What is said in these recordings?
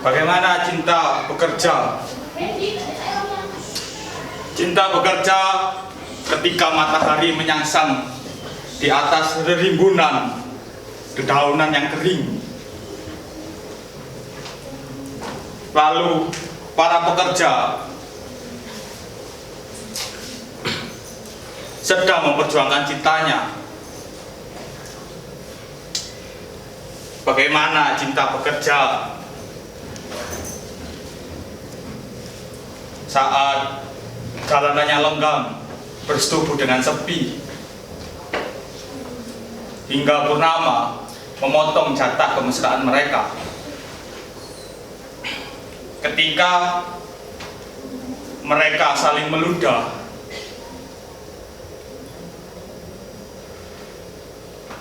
Bagaimana cinta bekerja? Cinta bekerja ketika matahari menyangsang di atas rimbunan dedaunan yang kering. Lalu para pekerja sedang memperjuangkan cintanya. Bagaimana cinta bekerja saat jalanannya lenggang, bersetubuh dengan sepi, hingga purnama memotong jatah kemesraan mereka. Ketika mereka saling meludah,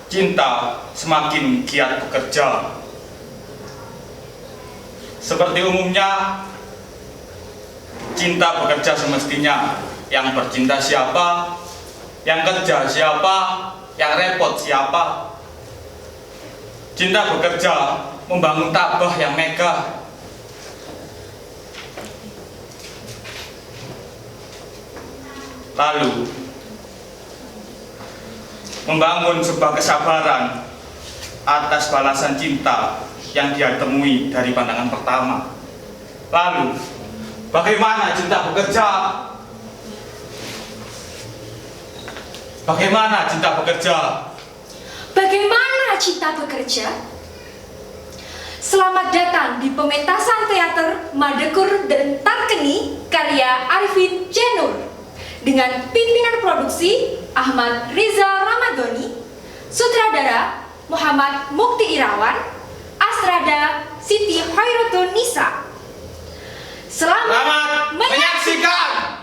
cinta semakin giat bekerja. Seperti umumnya, cinta bekerja semestinya. Yang bercinta siapa, yang kerja siapa, yang repot siapa. Cinta bekerja membangun tabah yang megah. Lalu membangun sebuah kesabaran atas balasan cinta yang dia temui dari pandangan pertama. Lalu bagaimana cinta bekerja? Bagaimana cinta bekerja? Bagaimana cinta bekerja? Selamat datang di pementasan teater Madekur dan Tarkeni karya Arifin Jenur dengan pimpinan produksi Ahmad Rizal Ramadhani, sutradara Muhammad Mukti Irawan, astrada Siti Hoirotun Nisa. Selamat menyaksikan!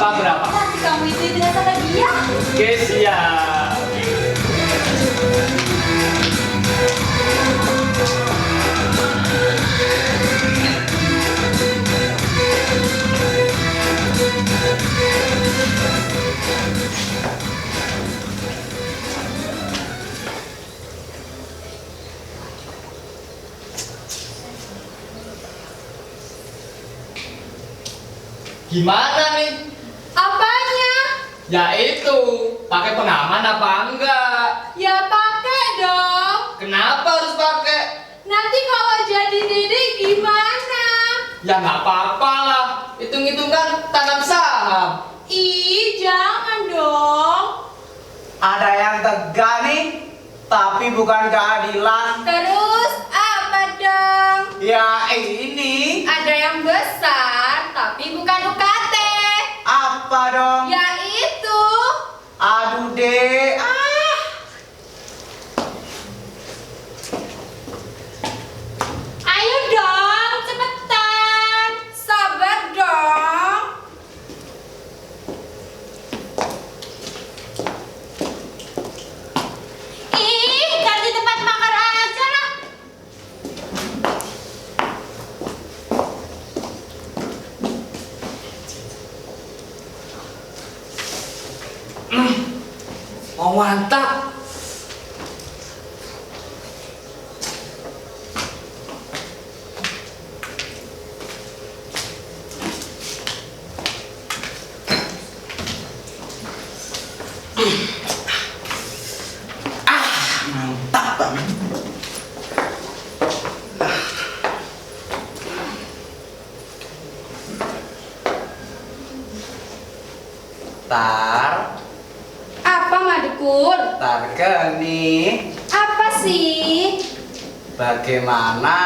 Berapa? Nanti kamu itu dengan sama dia. Oke, siap. Gimana nih? Apanya? Ya itu, pakai pengaman apa enggak? Ya pakai dong. Kenapa harus pakai? Nanti kalau jadi dede gimana? Ya nggak apa-apa lah. Hitung-hitung kan tanam saham. Ih, jangan dong. Ada yang tegak nih, tapi bukan keadilan. Terus apa dong? Ya ini Ada yang besar tapi bukan UKT. apa dong? Yaitu Aduh dek, ayo dong, cepetan. Sabar dong. Ih, ganti tempat makan aja lah. Mau mantap. mantap banget. Tar, Apa Madekur? tar geni. Apa sih? Bagaimana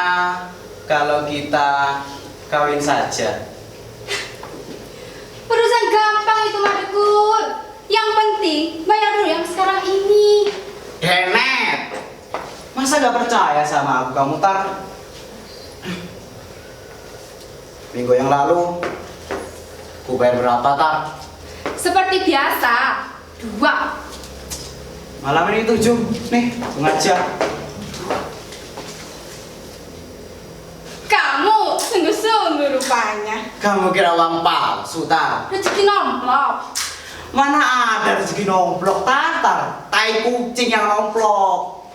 kalau kita kawin saja? Urusan gampang itu Madekur. Yang penting bayar dulu yang sekarang ini. Denet, masa gak percaya sama aku kamu tar? Minggu yang lalu, ku bayar berapa tar? Seperti biasa, 2. Malam ini 7, nih sengaja. Kamu sungguh-sungguh rupanya. Kamu kira uang palsu tar? Rezeki nomplok. Mana ada rezeki nomplok tar? Tai kucing yang nomplok.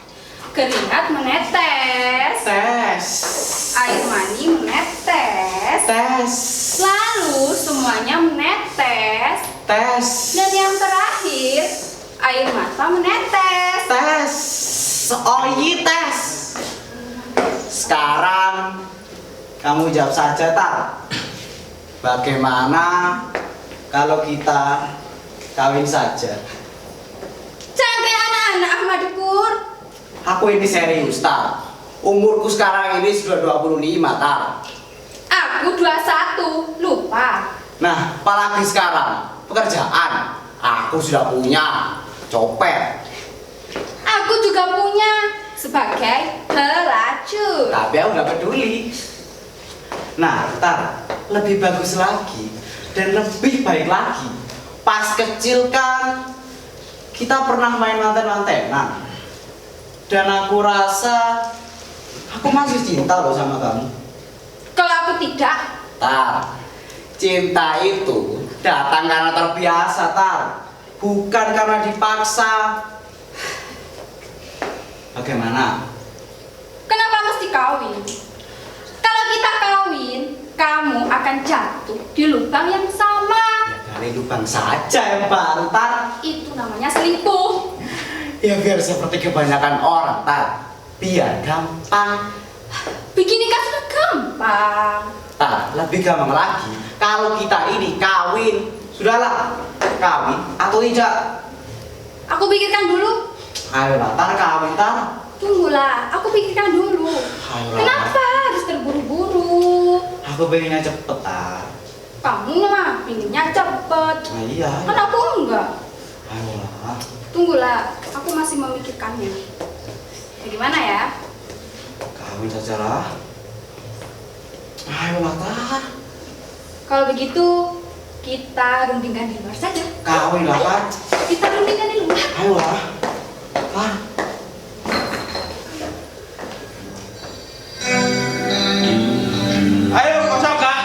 Keringat menetes. Tes. Air mani menetes. Tes. Lalu semuanya menetes. Tes. Dan yang terakhir, air mata menetes. Tes. Oh iya tes. Sekarang kamu jawab saja tar. Bagaimana kalau kita kawin saja? Jangan kayak anak-anak Ahmadipur. Aku ini serius tar. Umurku sekarang ini sudah 25 tar. Aku 21, lupa. Nah, apalagi sekarang pekerjaan aku sudah punya, copet. Aku juga punya sebagai pelacur. Tapi aku nggak peduli. Nah, tar, lebih bagus lagi dan lebih baik lagi. Pas kecil kan kita pernah main manten-mantenan. Dan aku rasa aku masih cinta loh sama kamu. Kalau aku tidak, Tar, cinta itu datang karena terbiasa, Tar. Bukan karena dipaksa. Bagaimana? kenapa mesti kawin? Kalau kita kawin, kamu akan jatuh di lubang yang sama. Ya kali lubang saja yang baru, Tar. Itu namanya selingkuh. Ya biar seperti kebanyakan orang, Tar. Biar gampang. Bikin nikah sudah gampang. Tar, lebih gampang lagi kalau kita ini kawin. Sudahlah, kawin atau tidak. Aku pikirkan dulu. Ayolah, Tar, kawin, Tar. Tunggulah, aku pikirkan dulu. Ayolah. Kenapa harus terburu-buru? Aku pengennya cepet, Tar. Kamu mah pinginnya cepet. Nah, iya. Kan aku enggak. Ayolah. Tunggulah, aku masih memikirkannya. Bagaimana ya? Kawin sajalah. Ayolah, Tar. Kalau begitu, kita rundingkan di luar saja. Kawin lah, Tar. Kita rundingkan di luar. Ayolah. Tar. Ayo kosong kak.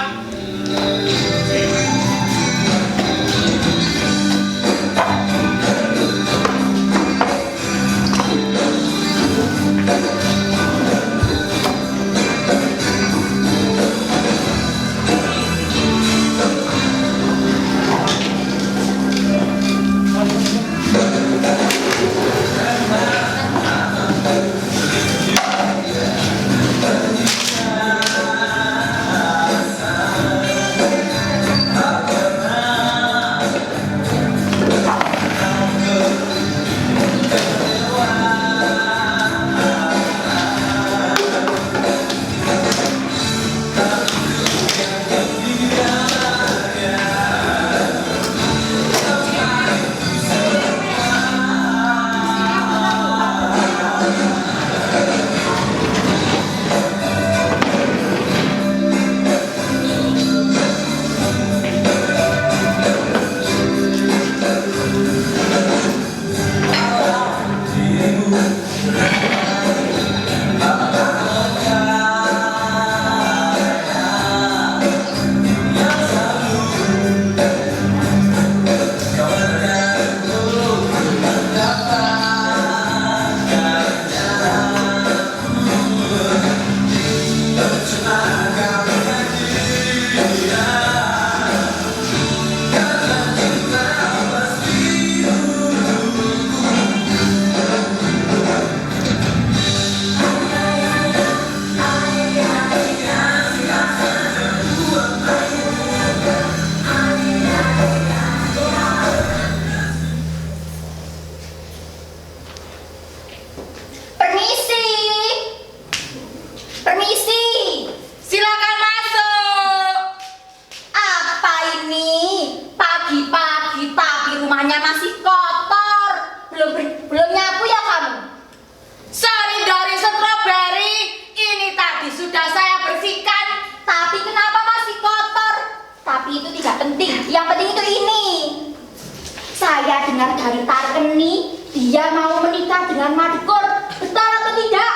saya dengar dari Tarkeni, dia mau menikah dengan Madukor. Betul atau tidak?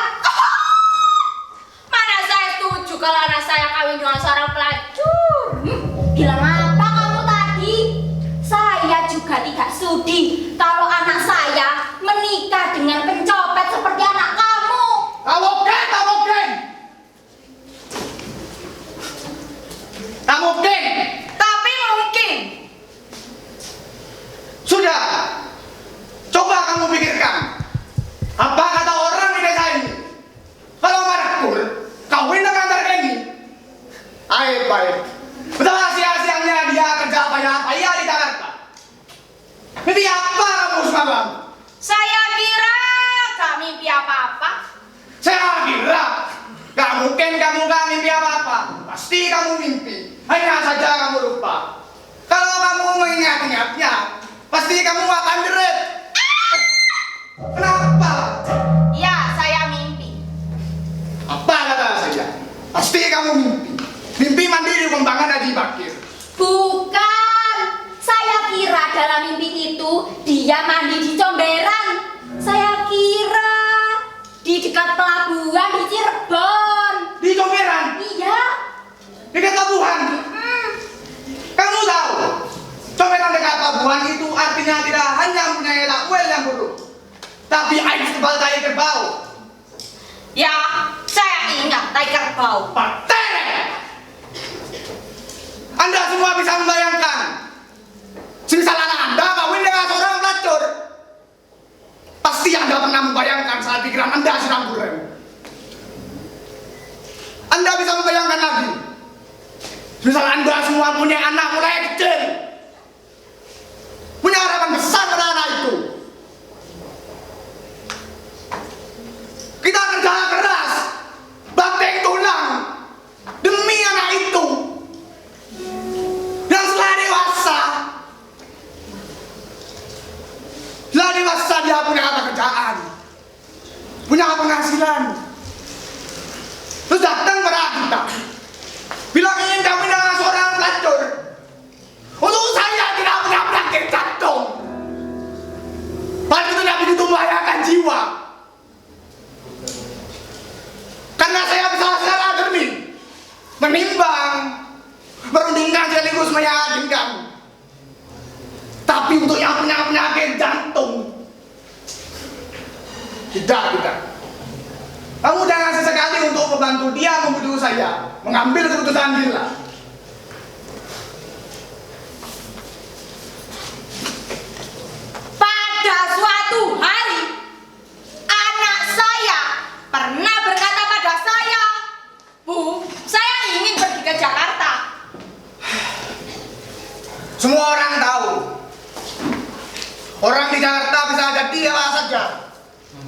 Mana saya setuju kalau anak saya kawin dengan seorang pelacur. Bilang apa kamu tadi? Saya juga tidak sudi kalau anak saya menikah dengan pencopet seperti anak kamu. Kamu geng! Tapi mungkin Sudah, coba kamu pikirkan. Apa kata orang di desa ini? Kalau Madukor kawin dengan Tarkeni, baik. Betapa sia-sianya dia kerja payah-payah di Jakarta. Mimpi apa kamu semalam? saya kira gak mimpi apa-apa. Saya kira gak mungkin kamu gak mimpi apa-apa. Pasti kamu mimpi. Hanya saja kamu lupa. Kalau kamu mengingat-ingatnya, pasti kamu akan jerit. Kenapa? Ya, saya mimpi. Apa kata saya? Pasti kamu mimpi. Mimpi mandiri kembangan Haji Bakir. Bukan. Saya kira dalam mimpi itu dia mandi di Comberan. Saya kira di dekat pelabuhan di Cirebon. Di Comberan, Iya. dekat pelabuhan. Kamu tahu, Comberan dekat pelabuhan itu artinya tidak hanya mempunyai takwel yang buruk, tapi air tebal tai kerbau. Ya, saya ingat tai kerbau. Patere! Anda semua bisa membayangkan, semisal anak Anda kawin dengan seorang pelacur, pasti Anda pernah membayangkan saat pikiran Anda sedang buram. Anda bisa membayangkan lagi, semisal Anda semua punya anak mulai kecil, punya harapan besar pada anak itu. Kita kerja keras, banting tulang demi anak itu. Dan setelah dewasa dia punya pekerjaan, punya penghasilan. Terus datang pada kita, bilang ingin kawin dengan seorang pelacur. Untuk saya tidak punya penyakit jantung. Hal itu tidak begitu membahayakan jiwa. Karena saya bisa secara jernih menimbang, merundingkan sekaligus meyakinkan. Tapi untuk yang punya penyakit jantung, tidak. Kamu jangan sesekali untuk membantu dia membujuk saya mengambil keputusan gila. Pada suatu hari, anak saya pernah berkata pada saya, "Bu, saya ingin pergi ke Jakarta." Semua orang tahu, orang di Jakarta bisa jadi apa saja,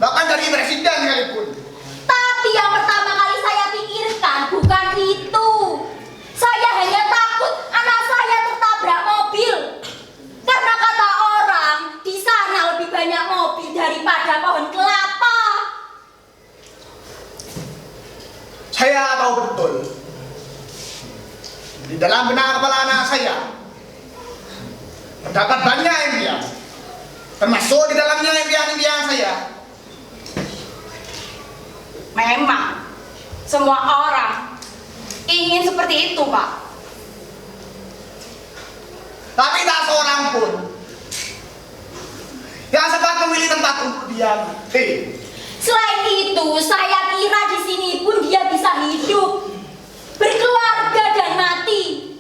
bahkan jadi presiden sekalipun. Tapi yang pertama kali saya pikirkan bukan itu. Saya hanya takut anak saya tertabrak mobil. Karena kata orang, di sana lebih banyak mobil daripada pohon kelapa. Saya tahu betul, di dalam benak kepala anak saya terdapat banyak impian, termasuk di dalamnya impian-impian saya. Memang, semua orang ingin seperti itu, Pak. Tapi tak seorang pun yang sempat memilih tempat untuk diam. Selain itu, saya kira di sini pun dia bisa hidup, berkeluarga dan mati.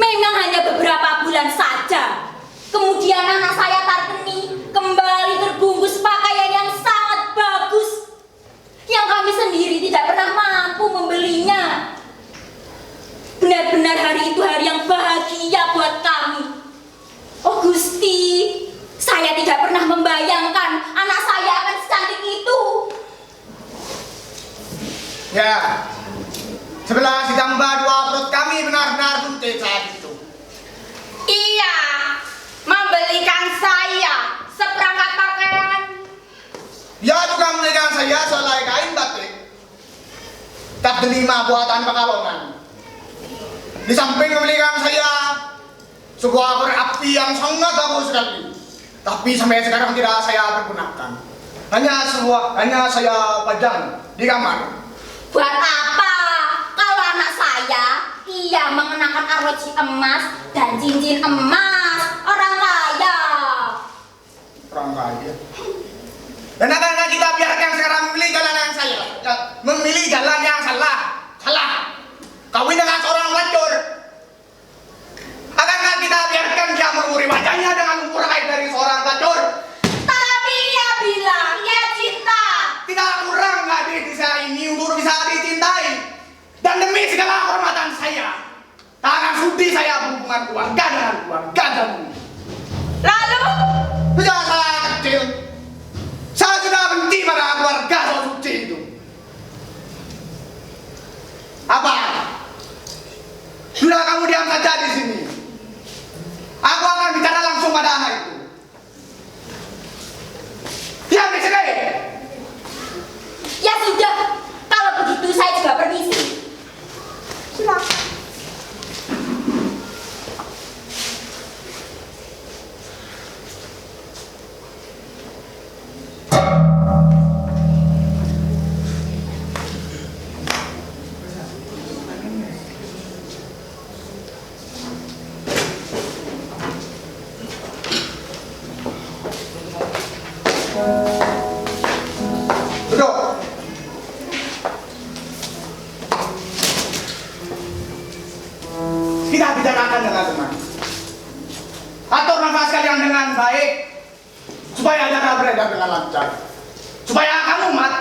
Memang hanya beberapa bulan saja. Kemudian anak saya Tarkeni kembali terbungkus pakaian yang sangat bagus, yang kami sendiri tidak pernah mampu membelinya. Benar-benar hari itu hari yang bahagia buat kami. Oh Gusti, saya tidak pernah membayangkan anak saya akan secantik itu. Ya, sebelah ditambah dua perut kami benar-benar buntit saat itu. Iya, membelikan saya seperangkat pakaian. Dia juga memberikan saya selai kain batik tak delima buatan Pekalongan. Di samping memberikan saya sebuah korek api yang sangat bagus sekali. Tapi sampai sekarang tidak saya pergunakan. Hanya saya pajang di kamar. Buat apa? Kalau anak saya, ia mengenakan arloji emas dan cincin emas. Orang kaya. Orang kaya. Dan karena kita biarkan sekarang memilih jalan yang memilih jalan yang salah. Kawin dengan seorang pelacur. Akankah kita biarkan dia menguri wajahnya dengan umur lain dari seorang pelacur? Tapi ia bilang ia cinta. Tidak kurang hadir di saya ini untuk bisa dicintai. Dan demi segala kehormatan saya, tak akan sudi saya berhubungan keluarga dengan keluargamu. Lalu? Sejak saya kecil, saya sudah benci pada keluarga so suci itu. Apa? Sudah kamu diam saja di sini. Aku akan bicara langsung pada anak itu. Diam di sini. Ya sudah, kalau begitu saya juga permisi. Silakan. Duduk. Kita bicarakan dengan tenang. Atur nafas kalian dengan baik supaya acara beredar dengan lancar. Supaya kamu Mat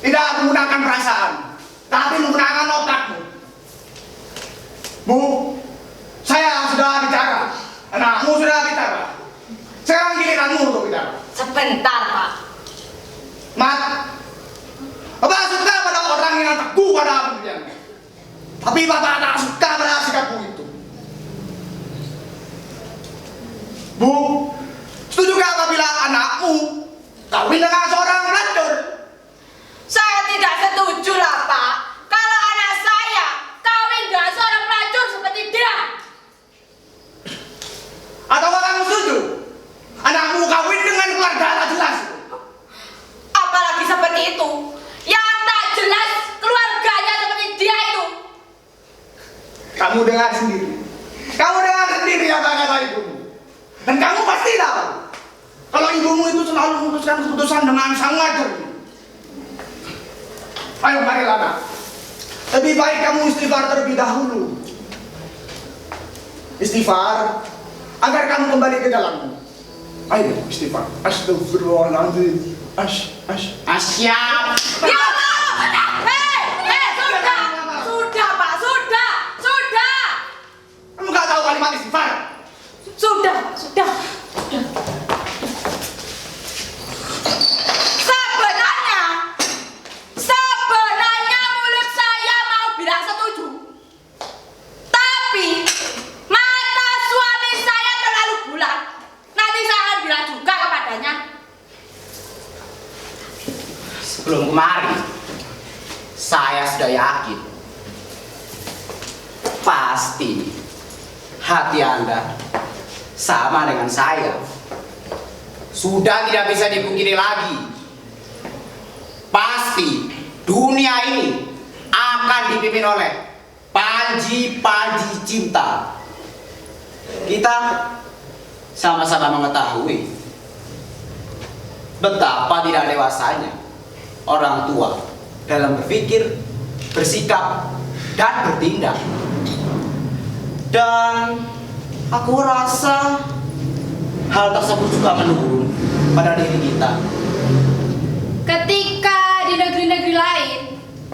tidak menggunakan perasaan, tapi menggunakan otakmu. Bu, saya sudah bicara, anakmu sudah bicara. Sekarang giliranmu untuk bicara. Sebentar, Pak. Mat, Bapak suka pada orang yang teguh pada pendiriannya. Tapi Bapak tak suka pada sikapmu itu. Bu, setujukah apabila anakmu kawin dengan seorang pelacur? Saya tidak setuju lah, Pak. Kalau anak saya kawin dengan seorang pelacur seperti dia. Ataukah kamu setuju? Anakmu kawin dengan keluarga tak jelas. Apalagi seperti itu. Yang tak jelas keluarganya seperti dia itu. Kamu dengar sendiri. Kamu dengar sendiri kata-kata ibumu. Dan kamu pasti tahu kalau ibumu itu selalu memutuskan keputusan dengan sangat jernih. Ayo marilah anak. Lebih baik kamu istighfar terlebih dahulu. Istighfar agar kamu kembali ke jalanmu. Ayo istighfar. Astagfirullahaladzim. Asyap. Ya Allah! Sudah, Pak, sudah. Kamu gak tahu kalimat istighfar? Sudah. Sebenarnya mulut saya mau bilang setuju. Tapi mata suami saya terlalu bulat. Nanti saya akan bilang juga kepadanya. Sebelum kemarin, saya sudah yakin pasti hati Anda sama dengan saya. Sudah tidak bisa dipungkiri lagi. Pasti dunia ini akan dipimpin oleh panji-panji cinta. Kita sama-sama mengetahui betapa tidak dewasanya orang tua dalam berpikir, bersikap, dan bertindak. Dan aku rasa hal tersebut juga menurun pada diri kita. Ketika di negeri-negeri lain,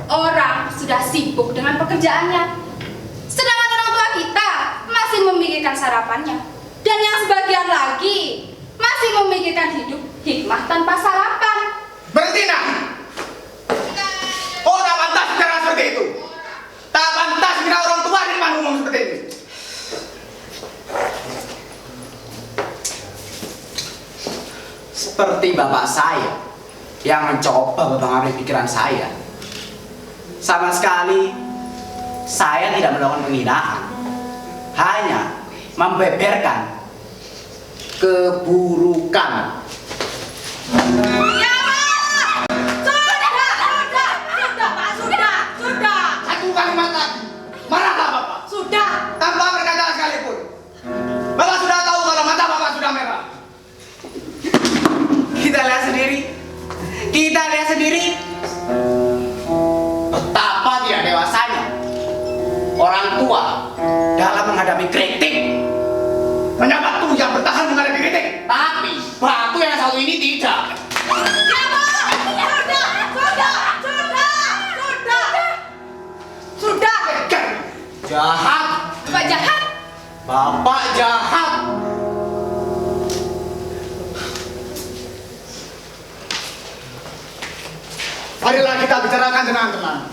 orang sudah sibuk dengan pekerjaannya. Sedangkan orang tua kita masih memikirkan sarapannya. Dan yang sebagian lagi masih memikirkan hidup hikmah tanpa sarapan. Berhenti nak. Oh, tak pantas bicara seperti itu. Tak pantas bila orang tua di depan umum seperti ini. Seperti bapak saya yang mencoba mempengaruhi pikiran saya. Sama sekali saya tidak melakukan penghinaan, hanya membeberkan keburukan. Ya, Pak! Sudah, Pak, sudah. Satu kalimat lagi. Marahkah Bapak? Sudah. Tanpa berkata sekalipun. Bapak sudah tahu kalau mata Bapak sudah merah. Kita lihat sendiri betapa tidak dewasanya orang tua dalam menghadapi kritik. Hanya batu yang bertahan menghadapi kritik. Tapi batu yang satu ini tidak. Ya, Pak! Sudah. Jahat. Pak jahat. Bapak jahat. Marilah kita bicarakan dengan tenang.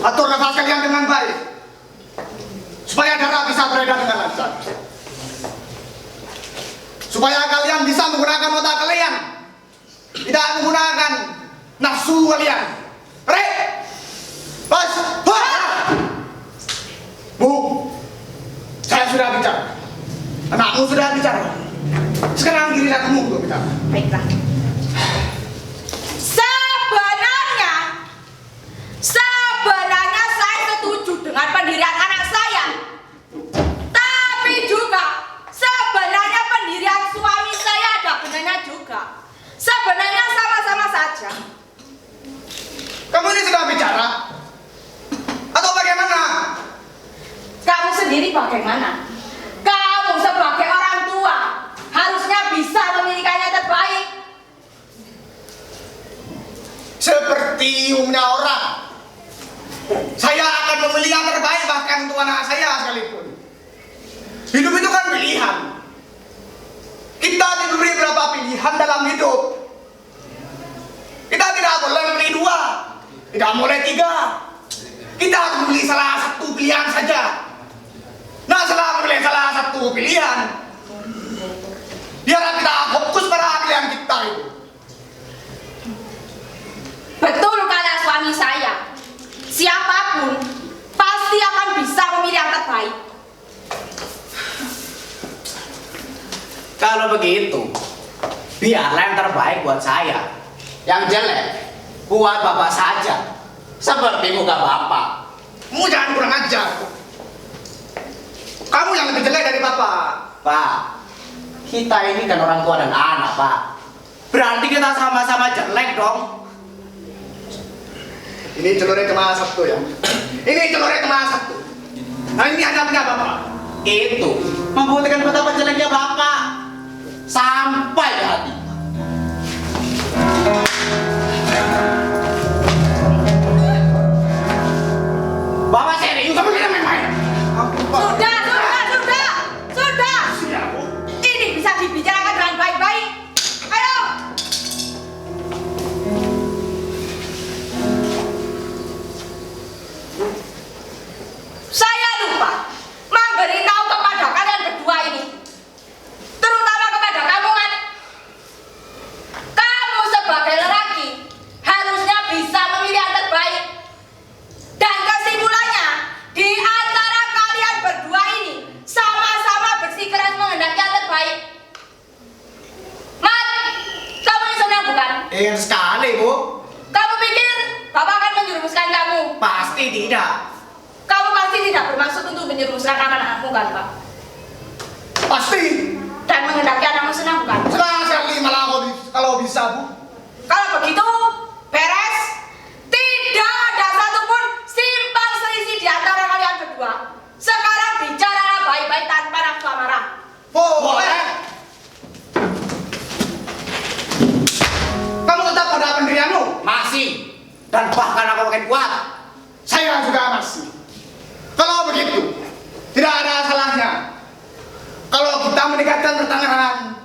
Atur nafas kalian dengan baik. Supaya darah bisa beredar dengan lancar. Supaya kalian bisa menggunakan otak kalian. Tidak menggunakan nafsu kalian. Rek! Bos! Bu! Saya sudah bicara. Anakmu sudah bicara. Sekarang giliran kamu untuk bicara. Baiklah. Sebenarnya saya setuju dengan pendirian anak saya. Tapi juga sebenarnya pendirian suami saya ada benarnya juga. Sebenarnya sama-sama saja. Kamu ini sudah bicara? Atau bagaimana? Kamu sendiri bagaimana? Kamu sebagai orang tua harusnya bisa memilikannya terbaik. Seperti umumnya orang, saya akan memilih yang terbaik bahkan untuk anak saya sekalipun. Hidup itu kan pilihan. Kita diberi berapa pilihan dalam hidup. Kita tidak boleh memilih 2, tidak boleh 3. Kita harus memilih salah satu pilihan saja. Nah, setelah memilih salah satu pilihan, biarlah kita fokus pada pilihan kita itu. Betul kata suami saya. Siapapun pasti akan bisa memilih yang terbaik. Kalau begitu, biarlah yang terbaik buat saya. Yang jelek buat Bapak saja. Seperti muka Bapak. Kamu jangan kurang ajar. Kamu yang lebih jelek dari Bapak. Pak, kita ini kan orang tua dan anak, Pak. Berarti kita sama-sama jelek dong. Ini celurnya cuma 1 ya. Ini celurnya cuma 1. Nah, ini hanya punya Bapak. Itu membuktikan betapa jeleknya Bapak sampai ke hati. Bapak serius? Kamu tidak main-main. Ampun, Pak. Sudah. Siap, Bu. Ini bisa dibicarakan dengan baik-baik. Ayo. Saya lupa memberitahu kepada kalian berdua ini, terutama kepada kamu kan. Kamu sebagai lelaki harusnya bisa memilih yang terbaik. Dan kesimpulannya, di antara kalian berdua ini sama-sama bersikeras menghendaki yang terbaik. Mat, kamu ini senang bukan? Ingin sekali, Bu. Kamu pikir Bapak akan menjerumuskan kamu? Pasti tidak. Kamu pasti tidak bermaksud untuk menjerumuskan anak-anakmu kan, Pak? Pasti. Dan menghendaki anakmu senang bukan? Senang sekali malah kalau bisa, Bu. Kalau begitu, beres. Tidak ada satupun simpang selisih di antara kalian berdua. Sekarang bicaralah baik-baik tanpa nafsu amarah. Boleh. Kamu tetap pada pendirianmu. Masih. Dan bahkan aku makin kuat. Saya juga masih. Kalau begitu, tidak ada salahnya kalau kita meningkatkan pertengkaran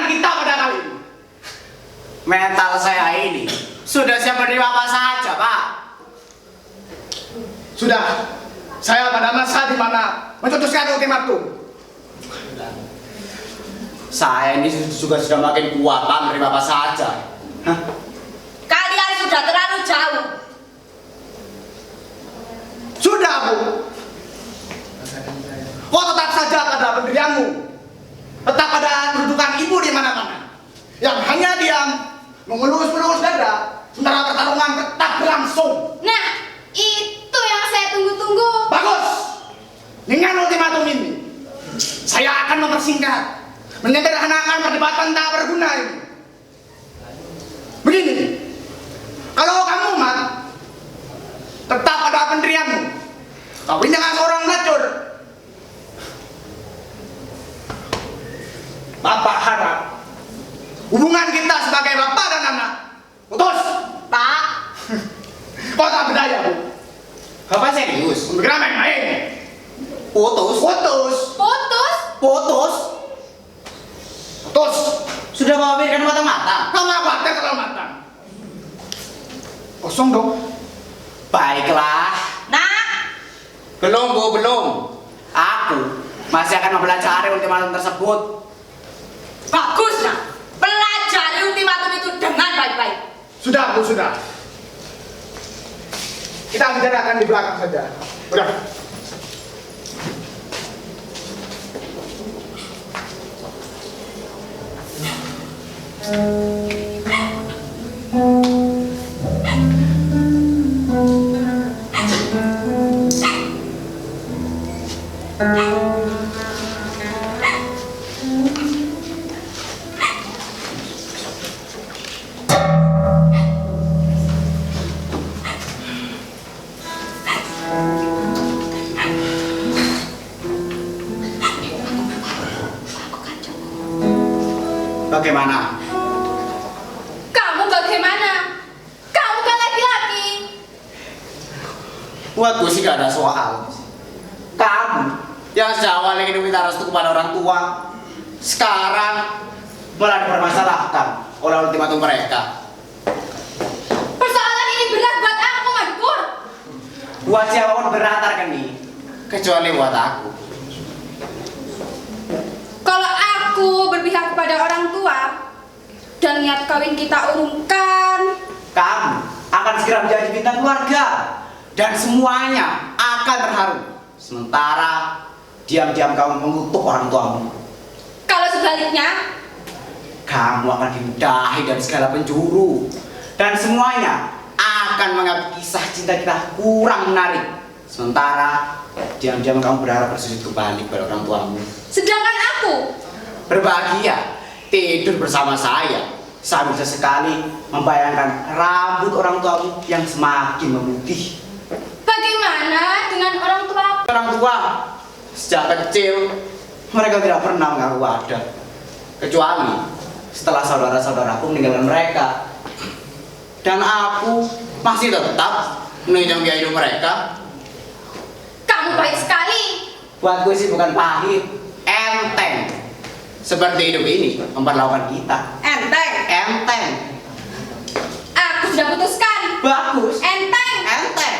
kita pada kali ini. Mental saya ini sudah siap menerima apa saja, Pak. Sudah, saya pada masa di mana mencetuskan ultimatum. Saya ini juga sudah makin kuat, Pak, menerima apa saja. Hah? Kalian sudah terlalu jauh. Sudah, Bu. Kok tetap saja pada pendirianmu. Tetap pada kedudukan ibu di mana-mana. Yang hanya diam, mengelus-elus dada, sementara pertarungan tetap berlangsung. Nah, itu yang saya tunggu-tunggu. Bagus. Dengan ultimatum ini, saya akan mempersingkat, menyederhanakan perdebatan tak berguna ini. Begini, kalau kamu mat, tetap pada pendirianmu, kawin dengan seorang pelacur. Bapak harap hubungan kita sebagai bapak dan anak putus. Pak, Kau tak berdaya, Bu. Bapak serius? Bergerak main-main. Putus? Putus. Putus? Putus? Putus. Sudah mau pikirkan matang-matang? Kamu khawatir kalau matang. Kosong dong. Baiklah. nak, Belum, Bu, belum. Aku masih akan mempelajari ultimatum tersebut. bagus nak. Pelajari ultimatum itu dengan baik-baik. Sudah, Bu, sudah. Kita bicarakan di belakang saja. Udah. Bagaimana? Kamu bagaimana? Kamu kan laki-laki. Buatku sih gak ada soal. Kamu yang sejak awal ingin minta restu kepada orang tua, sekarang malah dipermasalahkan oleh ultimatum mereka. Persoalan ini berat buat aku, Madkur. Buat siapapun berat kan nih, kecuali buat aku. Kalau aku berpihak kepada orang tua dan niat kawin kita urungkan, Kamu akan segera menjadi bintang keluarga dan semuanya akan terharu. Sementara diam-diam kamu mengutuk orang tuamu. kalau sebaliknya, Kamu akan dimudahi dari segala penjuru dan semuanya akan menganggap kisah cinta kita kurang menarik. Sementara diam-diam kamu berharap bersujud kembali pada orang tuamu. sedangkan aku Berbahagia tidur bersama saya sambil sesekali membayangkan rambut orang tuamu yang semakin memutih. bagaimana dengan orang tua? Orang tua sejak kecil mereka tidak pernah mengaku ada, kecuali setelah saudara-saudaraku meninggalkan mereka. Dan aku masih tetap menunjang biaya hidup mereka. Kamu baik sekali. Buat gue sih bukan pahit, enteng. Seperti hidup ini memperlakukan kita. Enteng. Enteng. Aku sudah putuskan. Bagus. Enteng. Enteng.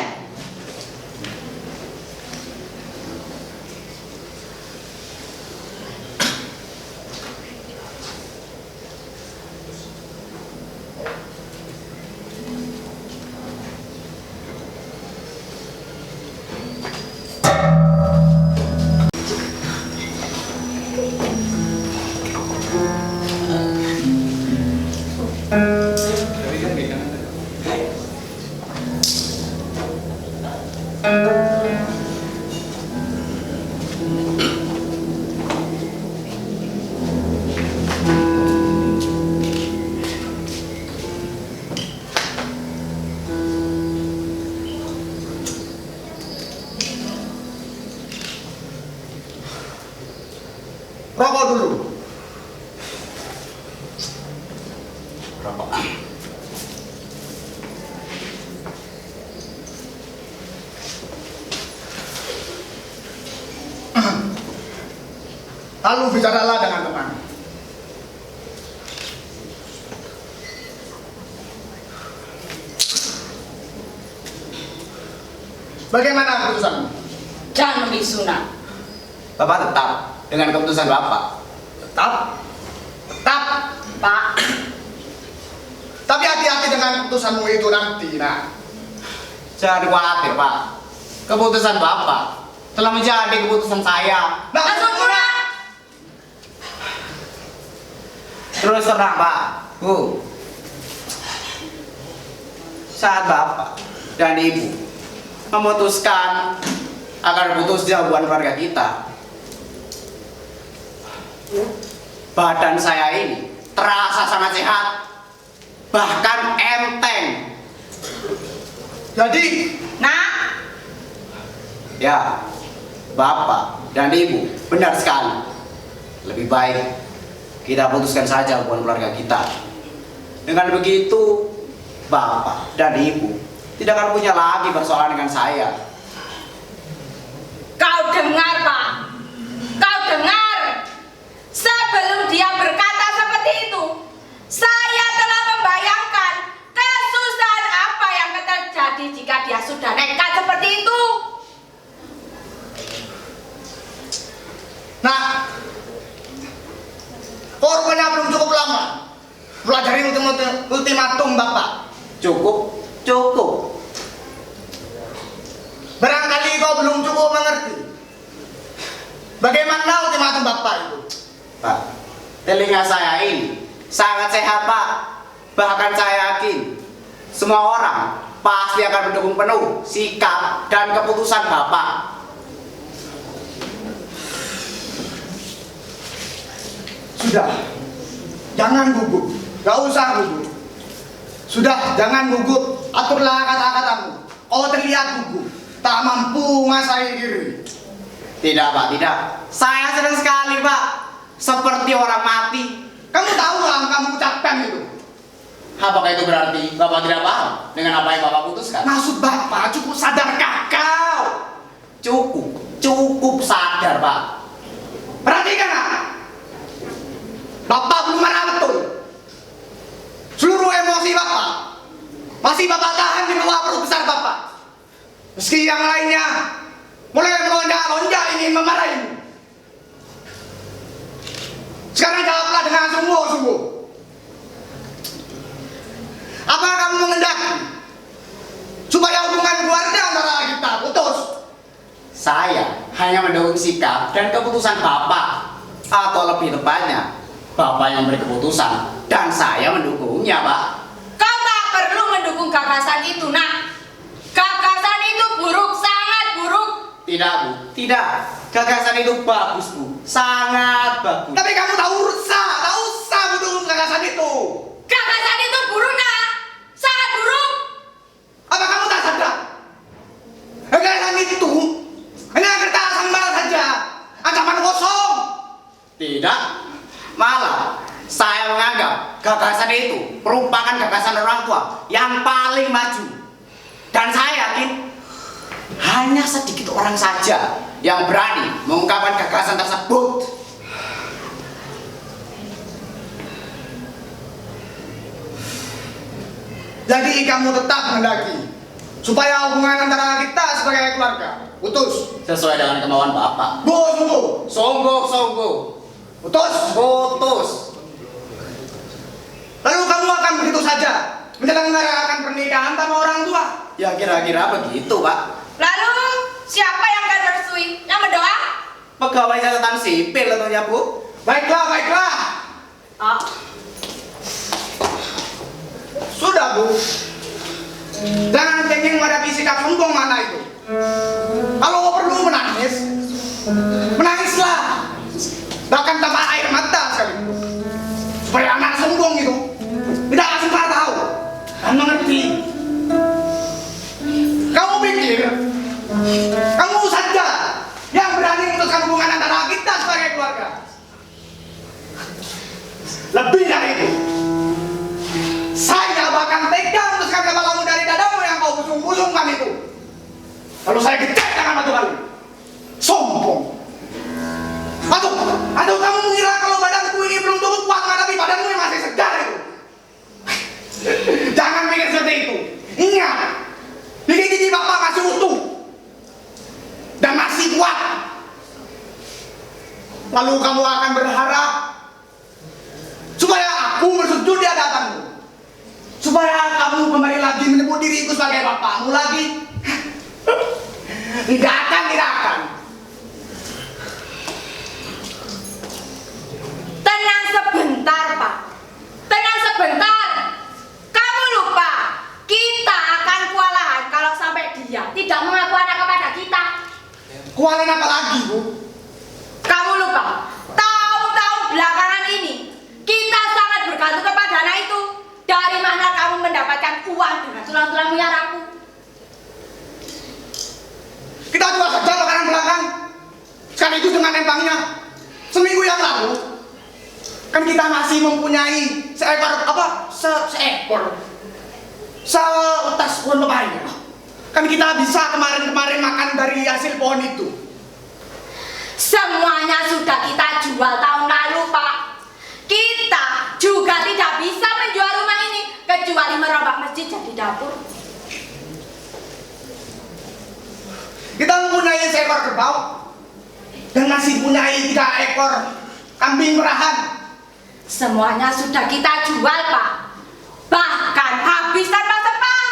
Rokok dulu. Rokok. Lalu bicaralah dengan tenang. Bagaimana keputusanmu? jangan membisu nak. Bapak tetap dengan keputusan Bapak. Tetap. Tetap. Pak, Tapi hati-hati dengan keputusanmu itu nanti, nak. Jangan khawatir, Pak. Keputusan Bapak telah menjadi keputusan saya. Maksudmu, Nak? Terus terang Pak, Bu, saat Bapak dan Ibu memutuskan akan putus hubungan keluarga kita, badan saya ini terasa sangat sehat, bahkan enteng. Jadi, Nak? Ya, Bapak dan Ibu benar sekali. Lebih baik kita putuskan saja hubungan keluarga kita. Dengan begitu, Bapak dan Ibu tidak akan punya lagi persoalan dengan saya. Kau dengar, Pak? Kau dengar? Sebelum dia berkata seperti itu, saya telah membayangkan kesusahan apa yang terjadi jika dia sudah nekat seperti itu. nah, korbannya belum cukup lama. Pelajari ultimatum Bapak. Cukup, cukup. Barangkali kau belum cukup mengerti. Bagaimana ultimatum Bapak itu? Pak, telinga saya ini sangat sehat Pak. Bahkan saya yakin semua orang pasti akan mendukung penuh sikap dan keputusan Bapak. Sudah, jangan gugup. Gak usah gugup. Sudah, jangan gugup. Aturlah kata-katamu. Kau terlihat gugup, tak mampu menguasai diri. Tidak Pak, tidak. Saya senang sekali Pak. Seperti orang mati. Kamu tahu yang kamu ucapkan itu? Apakah itu berarti Bapak tidak paham dengan apa yang Bapak putuskan? Maksud Bapak cukup sadarkah kau? Cukup sadar Pak. Perhatikan Nak. Bapak belum marah betul. Seluruh emosi Bapak masih Bapak tahan di bawah perut besar Bapak. Meski yang lainnya mulai melonjak-lonjak ingin memarahimu. Sekarang jawablah dengan sungguh-sungguh. Apa kamu mengendaki supaya hubungan keluarga antara kita putus? Saya hanya mendukung sikap dan keputusan Bapak. Atau lebih tepatnya, Bapak yang memberi keputusan dan saya mendukungnya Pak. Kau tak perlu mendukung gagasan itu, Nak. Gagasan itu buruk, sangat buruk. Tidak Bu, tidak. Gagasan itu bagus Bu, sangat bagus. Tapi kamu tak usah mendukung gagasan itu. Gagasan itu buruk, Nak. Sangat buruk. Apa kamu tak sadar? Gagasan itu hanya kertas sambal saja, ancaman kosong. Tidak, malah saya menganggap gagasan itu merupakan gagasan orang tua yang paling maju. Dan saya yakin hanya sedikit orang saja yang berani mengungkapkan gagasan tersebut. Jadi kamu tetap mendaki supaya hubungan antara kita sebagai keluarga putus. Sesuai dengan kemauan Bapak. Sungguh. Putus. Lalu kamu akan begitu saja menyelenggarakan pernikahan tanpa orang tua? Ya kira-kira begitu Pak. Lalu, siapa yang akan merestui? Yang berdoa? Pegawai catatan sipil tentunya Bu. Baiklah. Oh. Sudah Bu. Jangan cengeng menghadapi sikap sombong mana itu. Kalau kau perlu menangis, menangislah. Bahkan tanpa air mata sekalipun. Supaya anak sombong itu tidak langsung tahu dan mengerti. Kamu pikir kamu saja yang berani memutuskan hubungan antara kita sebagai keluarga? Lebih dari itu, saya bahkan tega memutuskan kepalamu dari dadamu yang kau busung-busungkan itu. Lalu saya gecek tangan batu kali. Sombong. Atau kamu mengira kalau badanku ini belum cukup kuat menghadapi badanmu yang masih segar itu? Jangan mikir seperti itu. Ingat, gigi Bapak masih utuh dan masih kuat. Lalu kamu akan berharap supaya aku bersujud di hadapanmu, supaya kamu kembali lagi menyebut diriku sebagai bapakmu lagi. Tidak akan. apa lagi, Bu? Kamu lupa, tahun-tahun belakangan ini kita sangat bergantung kepada anak itu. Dari mana kamu mendapatkan uang dengan tulang-tulang mutiaraku? Kita jual saja makanan belakang. Sekaligus dengan empangnya. Seminggu yang lalu kan kita masih mempunyai seutas pohon pepaya. Kan kita bisa kemarin-kemarin makan dari hasil pohon itu. Semuanya sudah kita jual tahun lalu, Pak. Kita juga tidak bisa menjual rumah ini kecuali merambah masjid jadi dapur. Kita mempunyai seekor kerbau dan masih mempunyai 3 ekor kambing merahan. Semuanya sudah kita jual, Pak. Bahkan habis tanpa sepah.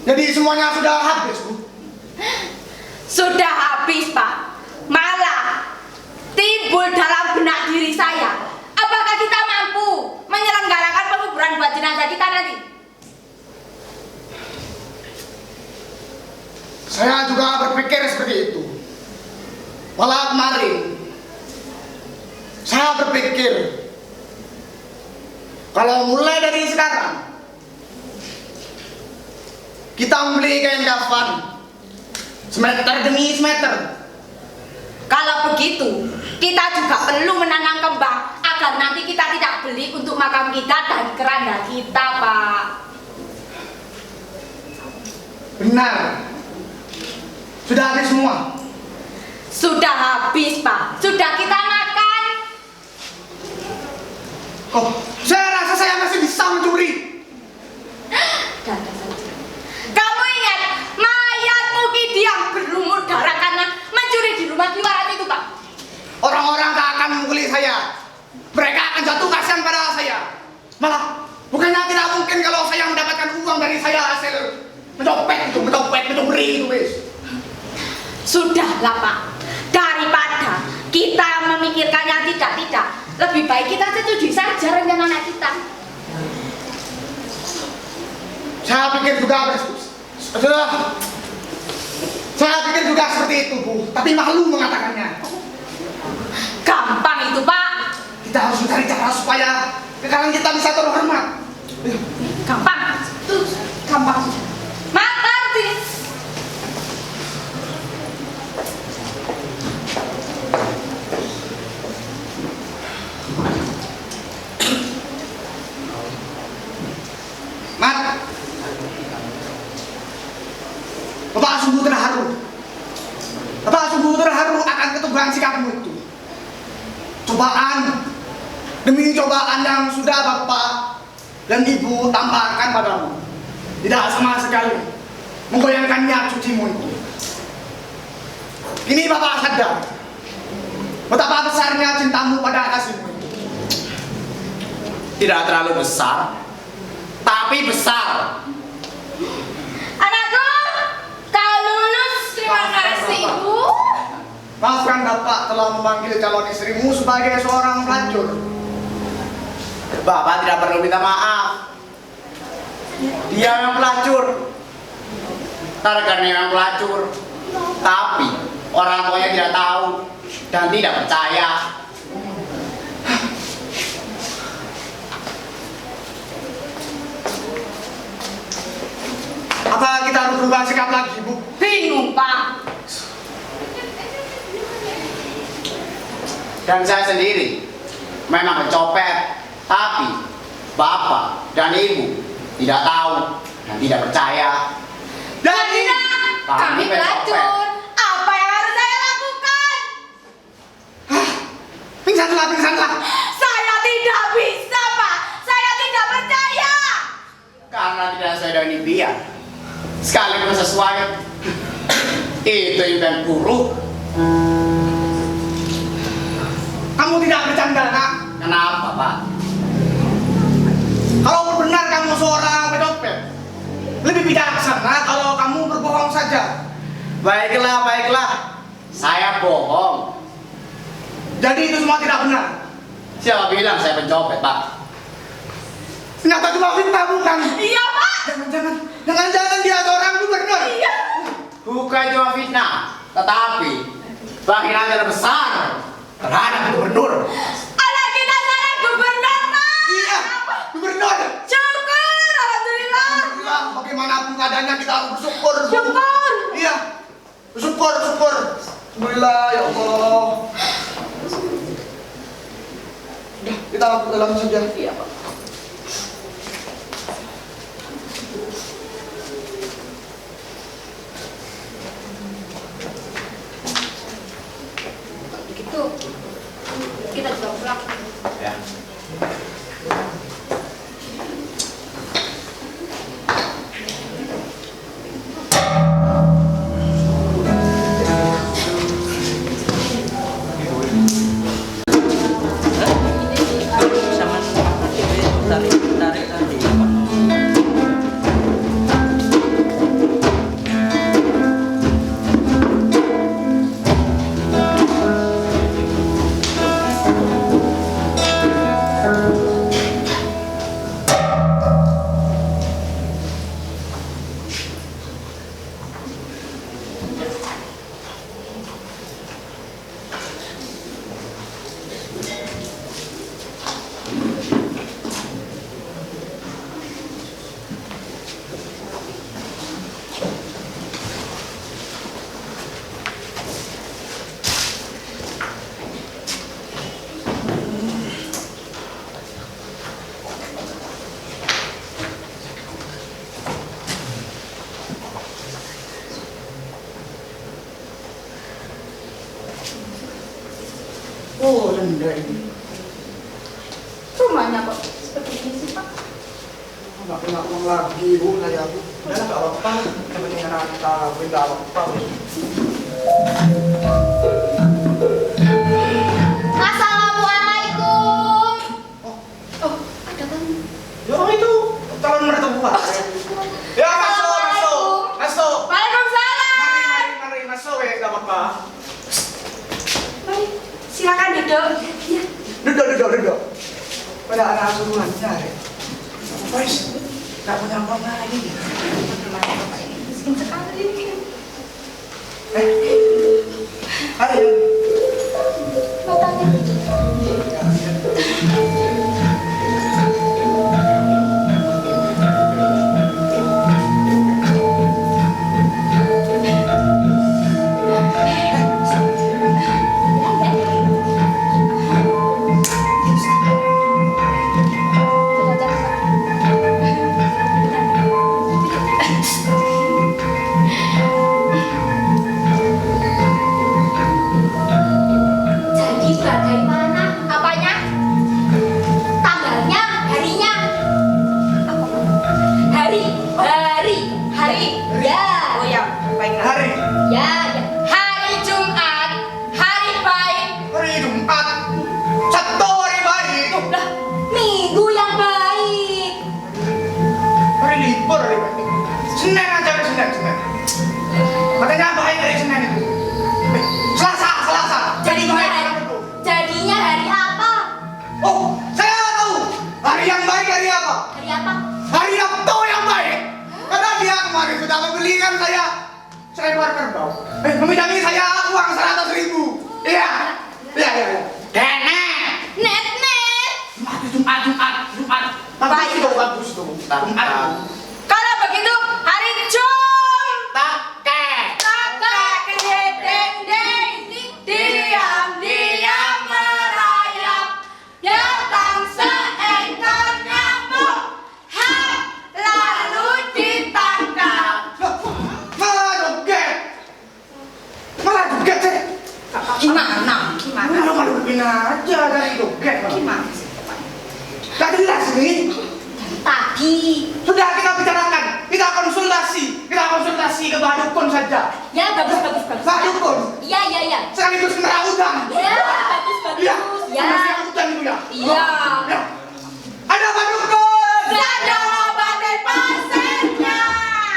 Jadi semuanya sudah habis, Bu. Sudah habis, Pak. Malah timbul dalam benak diri saya. Apakah kita mampu menyelenggarakan penguburan buat jenazah kita nanti? Saya juga berpikir seperti itu. Malah kemarin saya berpikir kalau mulai dari sekarang kita membeli kain kafan semeter demi semeter. Kalau begitu, kita juga perlu menanam kembang agar nanti kita tidak beli untuk makam kita dan keranda kita, Pak. Benar. Sudah habis semua. Sudah habis, Pak. Sudah kita makan. Oh, saya rasa saya masih bisa mencuri. Kamu ingat mayat Mukidi yang berlumur darah karena mencuri di rumah Kiwarat itu, Pak? Orang-orang tak akan memukuli saya. Mereka akan jatuh kasihan pada saya. Malah, bukannya tidak mungkin kalau saya mendapatkan uang dari saya hasil mencuri itu, wis. Sudahlah, Pak. Daripada kita memikirkan yang tidak-tidak, lebih baik kita setujui saja rencana anak kita. Saya pikir juga seperti itu, Bu. Tapi malu mengatakannya. Gampang itu, Pak. Kita harus mencari cara supaya kekalahan kita bisa terhormat. Gampang. Tuh, gampang. Makan sini. Mat, Bapak sungguh terharu. Bapak sungguh terharu akan keteguhan sikapmu itu. Cobaan demi cobaan yang sudah Bapak dan Ibu tambahkan padamu tidak sama sekali menggoyangkan niat sucimu itu. Kini Bapak sadar betapa besarnya cintamu pada kasihmu itu. Tidak terlalu besar, tapi besar. Anakku, kau lulus. Terima kasih, Bu. Maafkan Bapak telah memanggil calon istrimu sebagai seorang pelacur. Bapak tidak perlu minta maaf. Dia yang pelacur. Tarkan yang pelacur. Tapi orang tuanya tidak tahu dan tidak percaya. Apa kita harus berubah sikap lagi, Bu? Bingung, Pak. Dan saya sendiri memang pencopet, tapi Bapak dan Ibu tidak tahu dan tidak percaya. Jadi Kami pelacur. Apa yang harus saya lakukan? pingsanlah. Saya tidak bisa, Pak. Saya tidak percaya. Karena tidak sesuai dengan impian. Sekalipun sesuai, itu impian buruk. Kamu tidak bercanda, Nak. Kenapa, Pak? Kalau benar kamu seorang pedofil, lebih bijaksana kalau kamu berbohong saja. Baiklah. Saya bohong. Jadi itu semua tidak benar. Siapa bilang saya pencopet, Pak? Ternyata cuma fitnah, bukan? Iya, Pak. Jangan-jangan dia seorang gubernur. Iya. Bukan cuma fitnah, tetapi pengkhianatan besar terhadap gubernur. Anak kita sekarang gubernur, Pak. Iya, gubernur. Syukur, alhamdulillah. Alhamdulillah, bagaimanapun keadaannya kita harus bersyukur. Bu. Syukur. Iya, bersyukur. Alhamdulillah, ya Allah. Udah, kita ke dalam saja. Iya, Pak. Begitu. Kita juga pulang. Ya. Oh, rendah ini. Rumahnya kok seperti ini sih, Pak? Nggak punya uang lagi, Bu, saya, Bu. Udah, nggak apa-apa. Yang penting anak kita, Bu, nggak apa-apa. Assalamualaikum. Oh, ada kan? Ya, itu calon mertua. Ya, masuk. Waalaikumsalam. Mari, masuk ya, nggak apa-apa. Mari, silakan duduk. Ya. Duduk. Pada anak asuhan cari. Guys, nggak punya uang lagi. Miskin sekali. Ayo. Mau tanya? Jadi bagaimana? Apanya? Tanggalnya, harinya? Hari. Ya. Oh ya, baiklah. Hari Ya. Hari Jumat, hari baik. Jumat. Sabtu hari baik. Lah, minggu yang baik. Hari libur hari baik. Senin aja hari Senin. Katanya baik hari Senin itu. Selasa. Jadinya hari apa? Oh, saya tahu. Hari yang baik hari apa? Hari apa? Hari Sabtu yang baik. Karena dia kemarin sudah membelikan saya seekor kerbau. Meminjami saya uang 100.000. Iya. Net. Jumat. Bagus itu. Jumat. Kalau begitu, hari Jumat. Take. Deng, diam merayap, datang seekor nyamuk, lalu ditangkap. Malah joget sih. Gimana? Malu aja dari joget. Gimana? Gak jelas nih. Tadi. Sudah kita bicarakan. Kita konsultasi ke Mbak Dukun saja. Ya, bagus. Mbak Dukun. Iya. Sekaligus merawutan. Ya, bagus. Iya. Ya. Masih hutan itu ya. Iya. Ya. Ada Mbak Dukun. Sedang obat dan pasiennya,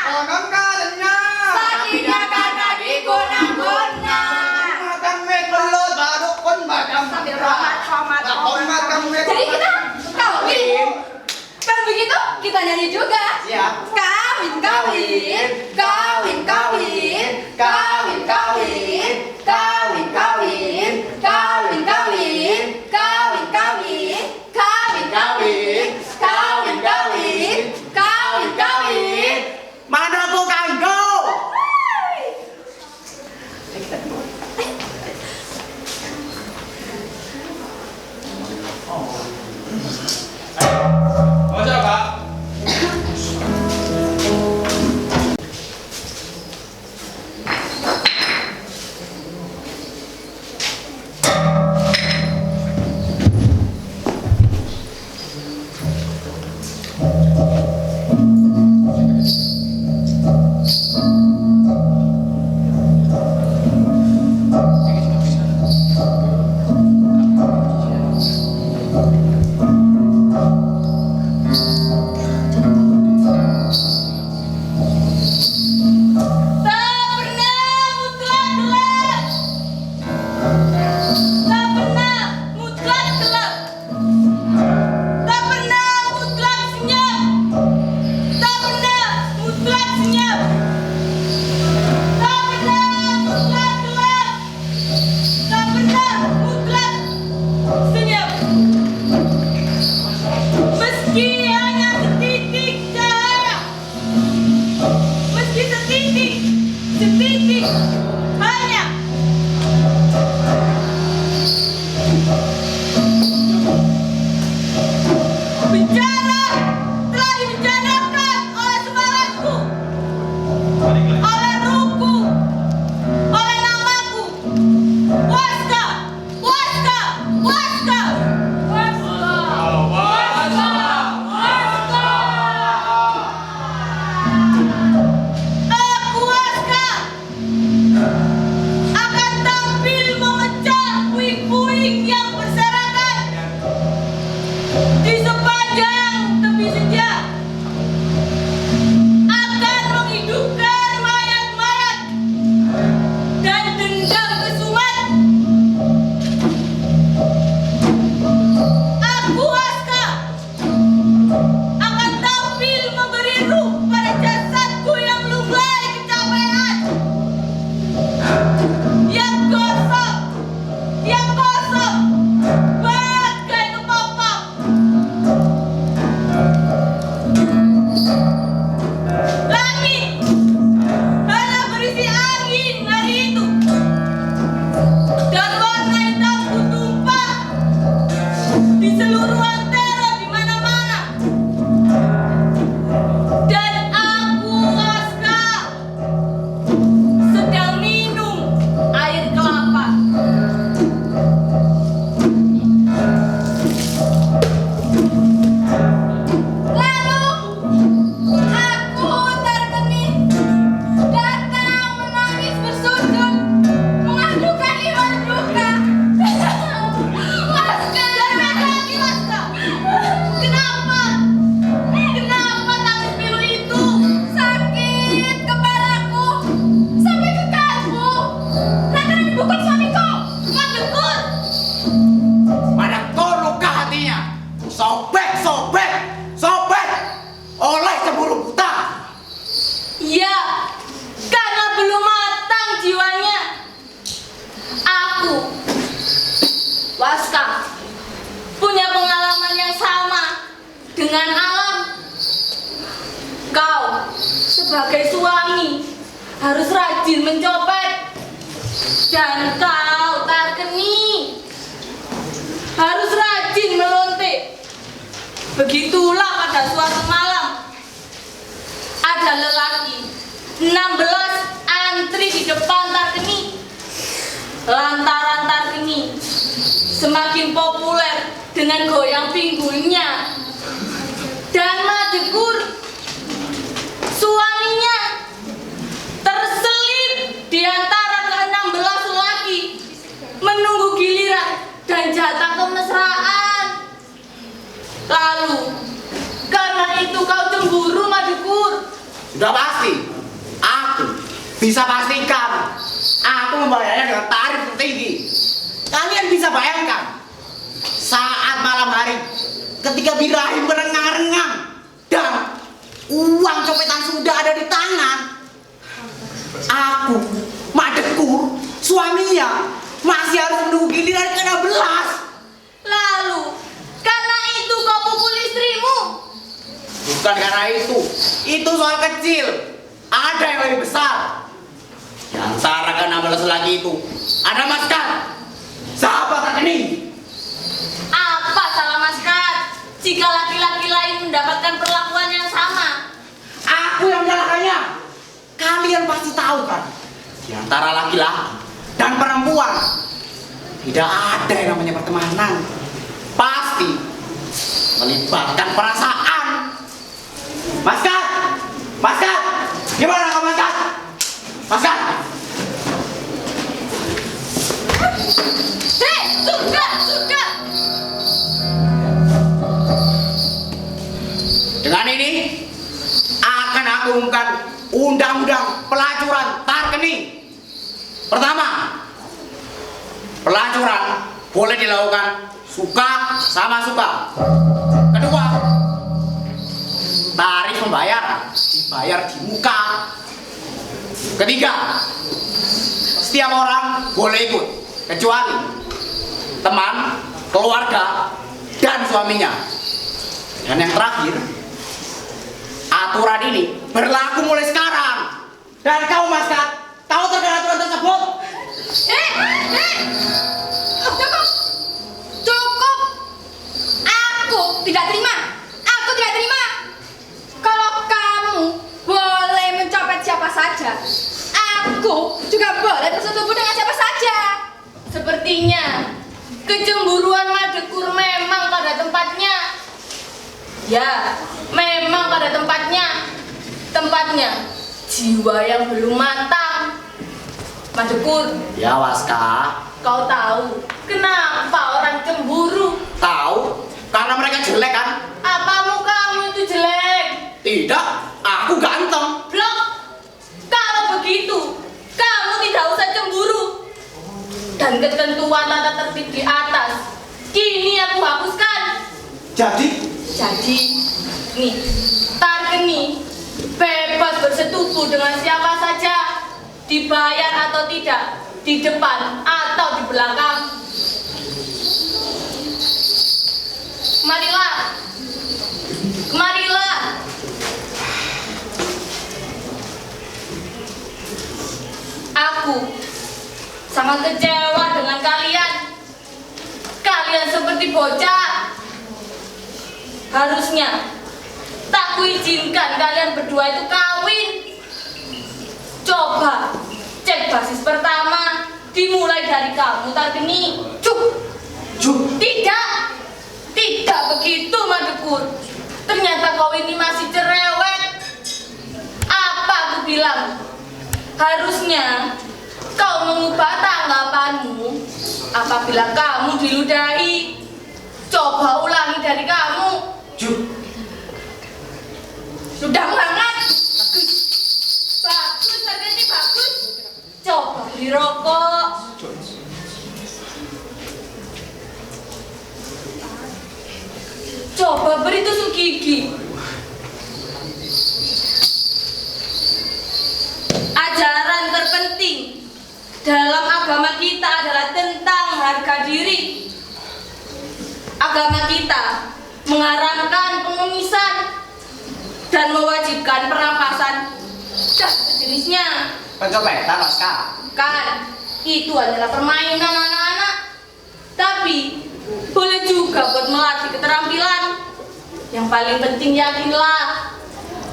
Konon katanya. sakitnya karena diguna-guna. Makan wet belut Mbak Dukun macam Sambil romat. Makan wet. Jadi kita kawin. Kalau begitu kita nyanyi juga. Siap. Kawin kawin, kawin kawin, kawin kawin, kawin kawin, kawin kawin, kawin kawin, kawin kawin, kawin kawin, kawin kawin. Manaku kanggo. Mau coba? sebagai suami harus rajin mencopet, dan kau Tarkeni harus rajin melontek. Begitulah pada suatu malam ada lelaki 16 antri di depan Tarkeni. Lantaran Tarkeni semakin populer dengan goyang pinggulnya dan Madegur suaminya terselip di antara ke-16 lelaki menunggu giliran dan jatah kemesraan. Lalu karena itu kau cemburu, Madegur? Sudah pasti. Aku bisa pastikan aku membayarnya dengan tarif tertinggi. Kalian bisa bayangkan saat malam hari ketika birahi merengang-rengang dan uang copetan sudah ada di tangan, aku, Mak Dekur, suaminya masih harus menunggu giliran kena belas. Lalu, karena itu kau pukul istrimu? Bukan karena itu soal kecil. Ada yang lebih besar. Di antara kena belas lagi itu ada Mas Kat, sahabat Takeni. Apa salah Mas Kat jika laki-laki lain mendapatkan perlakuan yang sama? Aku yang menyalahkannya. Kalian pasti tahu kan, di antara laki-laki dan perempuan tidak ada yang namanya pertemanan. Pasti melibatkan perasaan. Mas Kat, gimana kamu Mas Kat? Mas Kat? Sudah. Dengan ini akan aku umumkan undang-undang pelacuran Tarkeni. Pertama, pelacuran boleh dilakukan suka sama suka. Kedua, tarif pembayaran dibayar di muka. Ketiga, setiap orang boleh ikut kecuali teman, keluarga, dan suaminya. Dan yang terakhir, aturan ini berlaku mulai sekarang. Dan kau Mas Kat, kau terkena aturan tersebut. Cukup. Aku tidak terima. Kalau kamu boleh mencopet siapa saja, aku juga boleh bersetubuh dengan siapa saja. Sepertinya kecemburuan Madekur memang pada tempatnya. Ya, memang pada tempatnya. Tempatnya jiwa yang belum matang. Madekur, Ya Waska, kau tahu kenapa orang cemburu? tahu karena mereka jelek kan? Apa mukamu itu jelek? Tidak, aku ganteng. Blok. Kalau begitu, kamu tidak usah cemburu. Dan ketentuan tata tertib di atas kini aku hapuskan. Jadi, nih, Tarkeni bebas bersetubuh dengan siapa saja, dibayar atau tidak, di depan atau di belakang. Kemarilah. Aku sangat kecewa dengan kalian. Kalian seperti bocah. Harusnya tak kuizinkan kalian berdua itu kawin. Coba cek basis pertama dimulai dari kamu Tarkeni. Tidak begitu Madekur. Ternyata kau ini masih cerewet. Apa aku bilang? Harusnya kau mengubah tanggapanmu apabila kamu diludahi. Coba ulangi dari kamu. Sudah banget. Bagus, Tarkeni bagus. Coba beli rokok. Coba beri tusuk gigi. Ajaran terpenting dalam agama kita adalah tentang harga diri. Agama kita mengharamkan pengemisan dan mewajibkan perampasan dan sejenisnya. pencopetan Waska. Kan, itu adalah permainan anak-anak. Tapi boleh juga buat melatih keterampilan. Yang paling penting yakinlah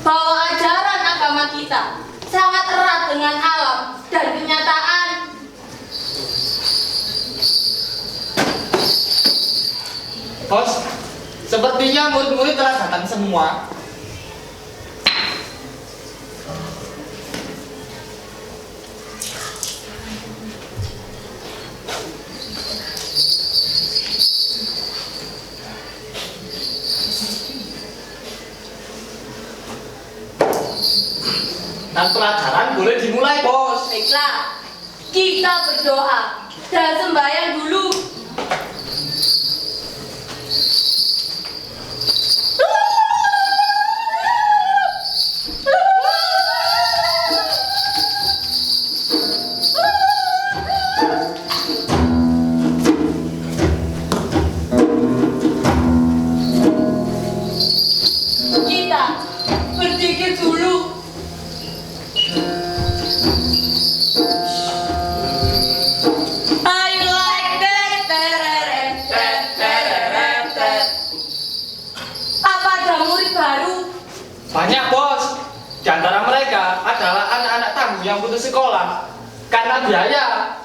bahwa ajaran agama kita sangat erat dengan alam dan kenyataan. Bos, sepertinya murid-murid telah datang semua. Dan pelajaran boleh dimulai, Bos. Baiklah, kita berdoa dan sembahyang dulu. kamu yang putus sekolah karena biaya,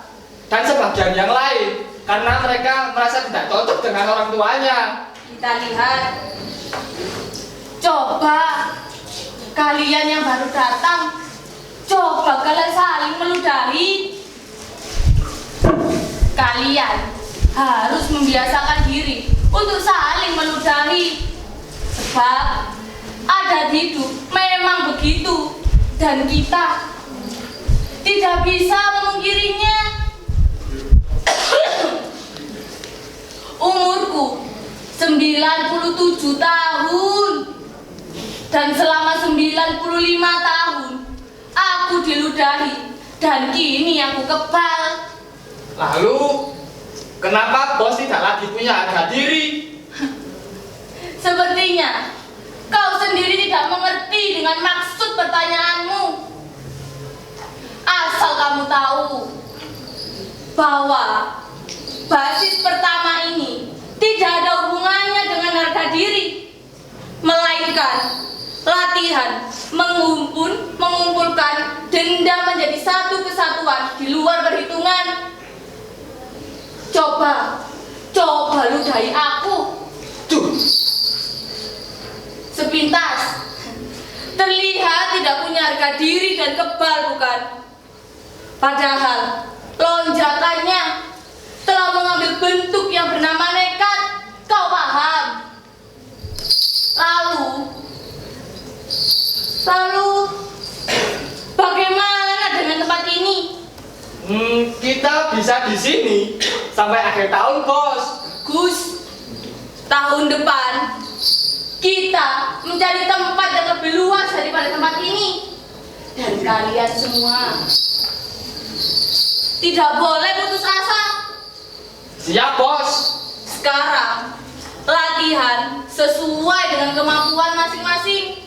dan sebagian yang lain karena mereka merasa tidak cocok dengan orang tuanya. Kita lihat. Coba kalian yang baru datang, coba kalian saling meludahi. Kalian harus membiasakan diri untuk saling meludahi. Sebab adat hidup memang begitu, dan kita tidak bisa memungkirinya. Umurku 97 tahun, dan selama 95 tahun aku diludahi, dan kini aku kebal. Lalu, kenapa bos tidak lagi punya harga diri? Sepertinya kau sendiri tidak mengerti dengan maksud pertanyaanmu. Asal kamu tahu bahwa basis pertama ini tidak ada hubungannya dengan harga diri, melainkan latihan mengumpulkan denda menjadi satu kesatuan di luar perhitungan. Coba ludahi aku. Tuh, Sepintas terlihat tidak punya harga diri dan kebal, bukan? Padahal lonjakannya telah mengambil bentuk yang bernama nekat. Kau paham? Lalu bagaimana dengan tempat ini? kita bisa di sini sampai akhir tahun, bos. Gus, tahun depan kita mencari tempat yang lebih luas daripada tempat ini. Dan kalian semua tidak boleh putus asa. Siap, bos. Sekarang latihan sesuai dengan kemampuan masing-masing.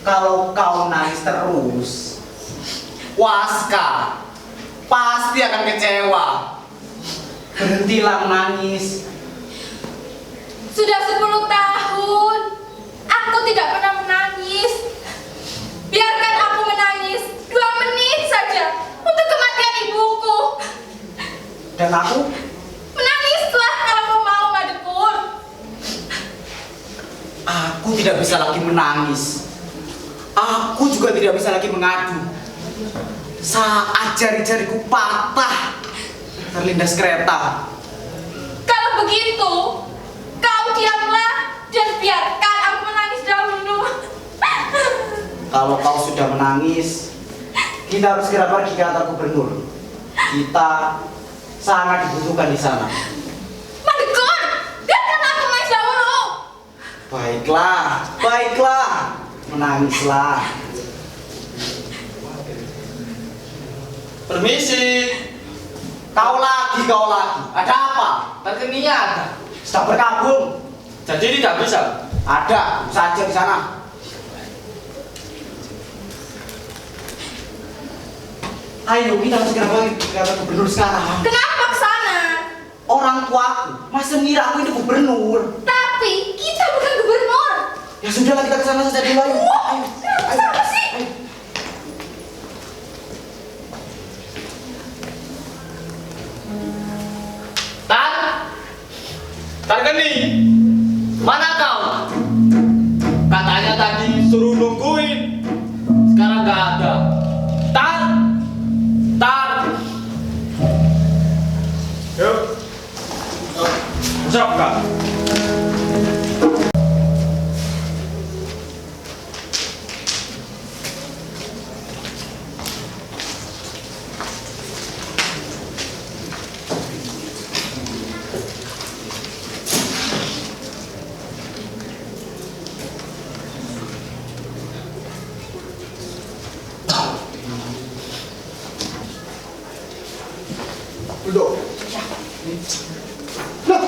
Kalau kau nangis terus, Waska pasti akan kecewa. Berhentilah menangis. Sudah 10 tahun aku tidak pernah menangis. Biarkan aku menangis 2 menit saja. Untuk aku? Menangislah kalau kau mau, Madepur. Aku tidak bisa lagi menangis. Aku juga tidak bisa lagi mengadu. Saat jari-jariku patah terlindas kereta. Kalau begitu, kau diamlah dan biarkan aku menangis dahulu. Kalau kau sudah menangis, kita harus segera pergi ke kantor gubernur. Kita sangat dibutuhkan di sana. Madepur, biarkan aku menangis dahulu. Baiklah, menangislah. Permisi. Kau lagi. Ada apa? Terkenia ada. Sedang berkabung. Jadi tidak bisa. Ada, saja di sana. Ayo, kita harus segera pergi ke kantor gubernur sekarang. Kenapa ke sana? Orang tuaku masih mengira aku ini gubernur. Tapi kita bukan gubernur. Ya sudahlah, kita ke sana saja dulu. Ayo. Kenapa sih? Ayo. Tarkeni, Mana kau? Katanya tadi suruh nungguin. sekarang nggak ada. Tar. Yuk. Siap, Kak. Duduk. Loh,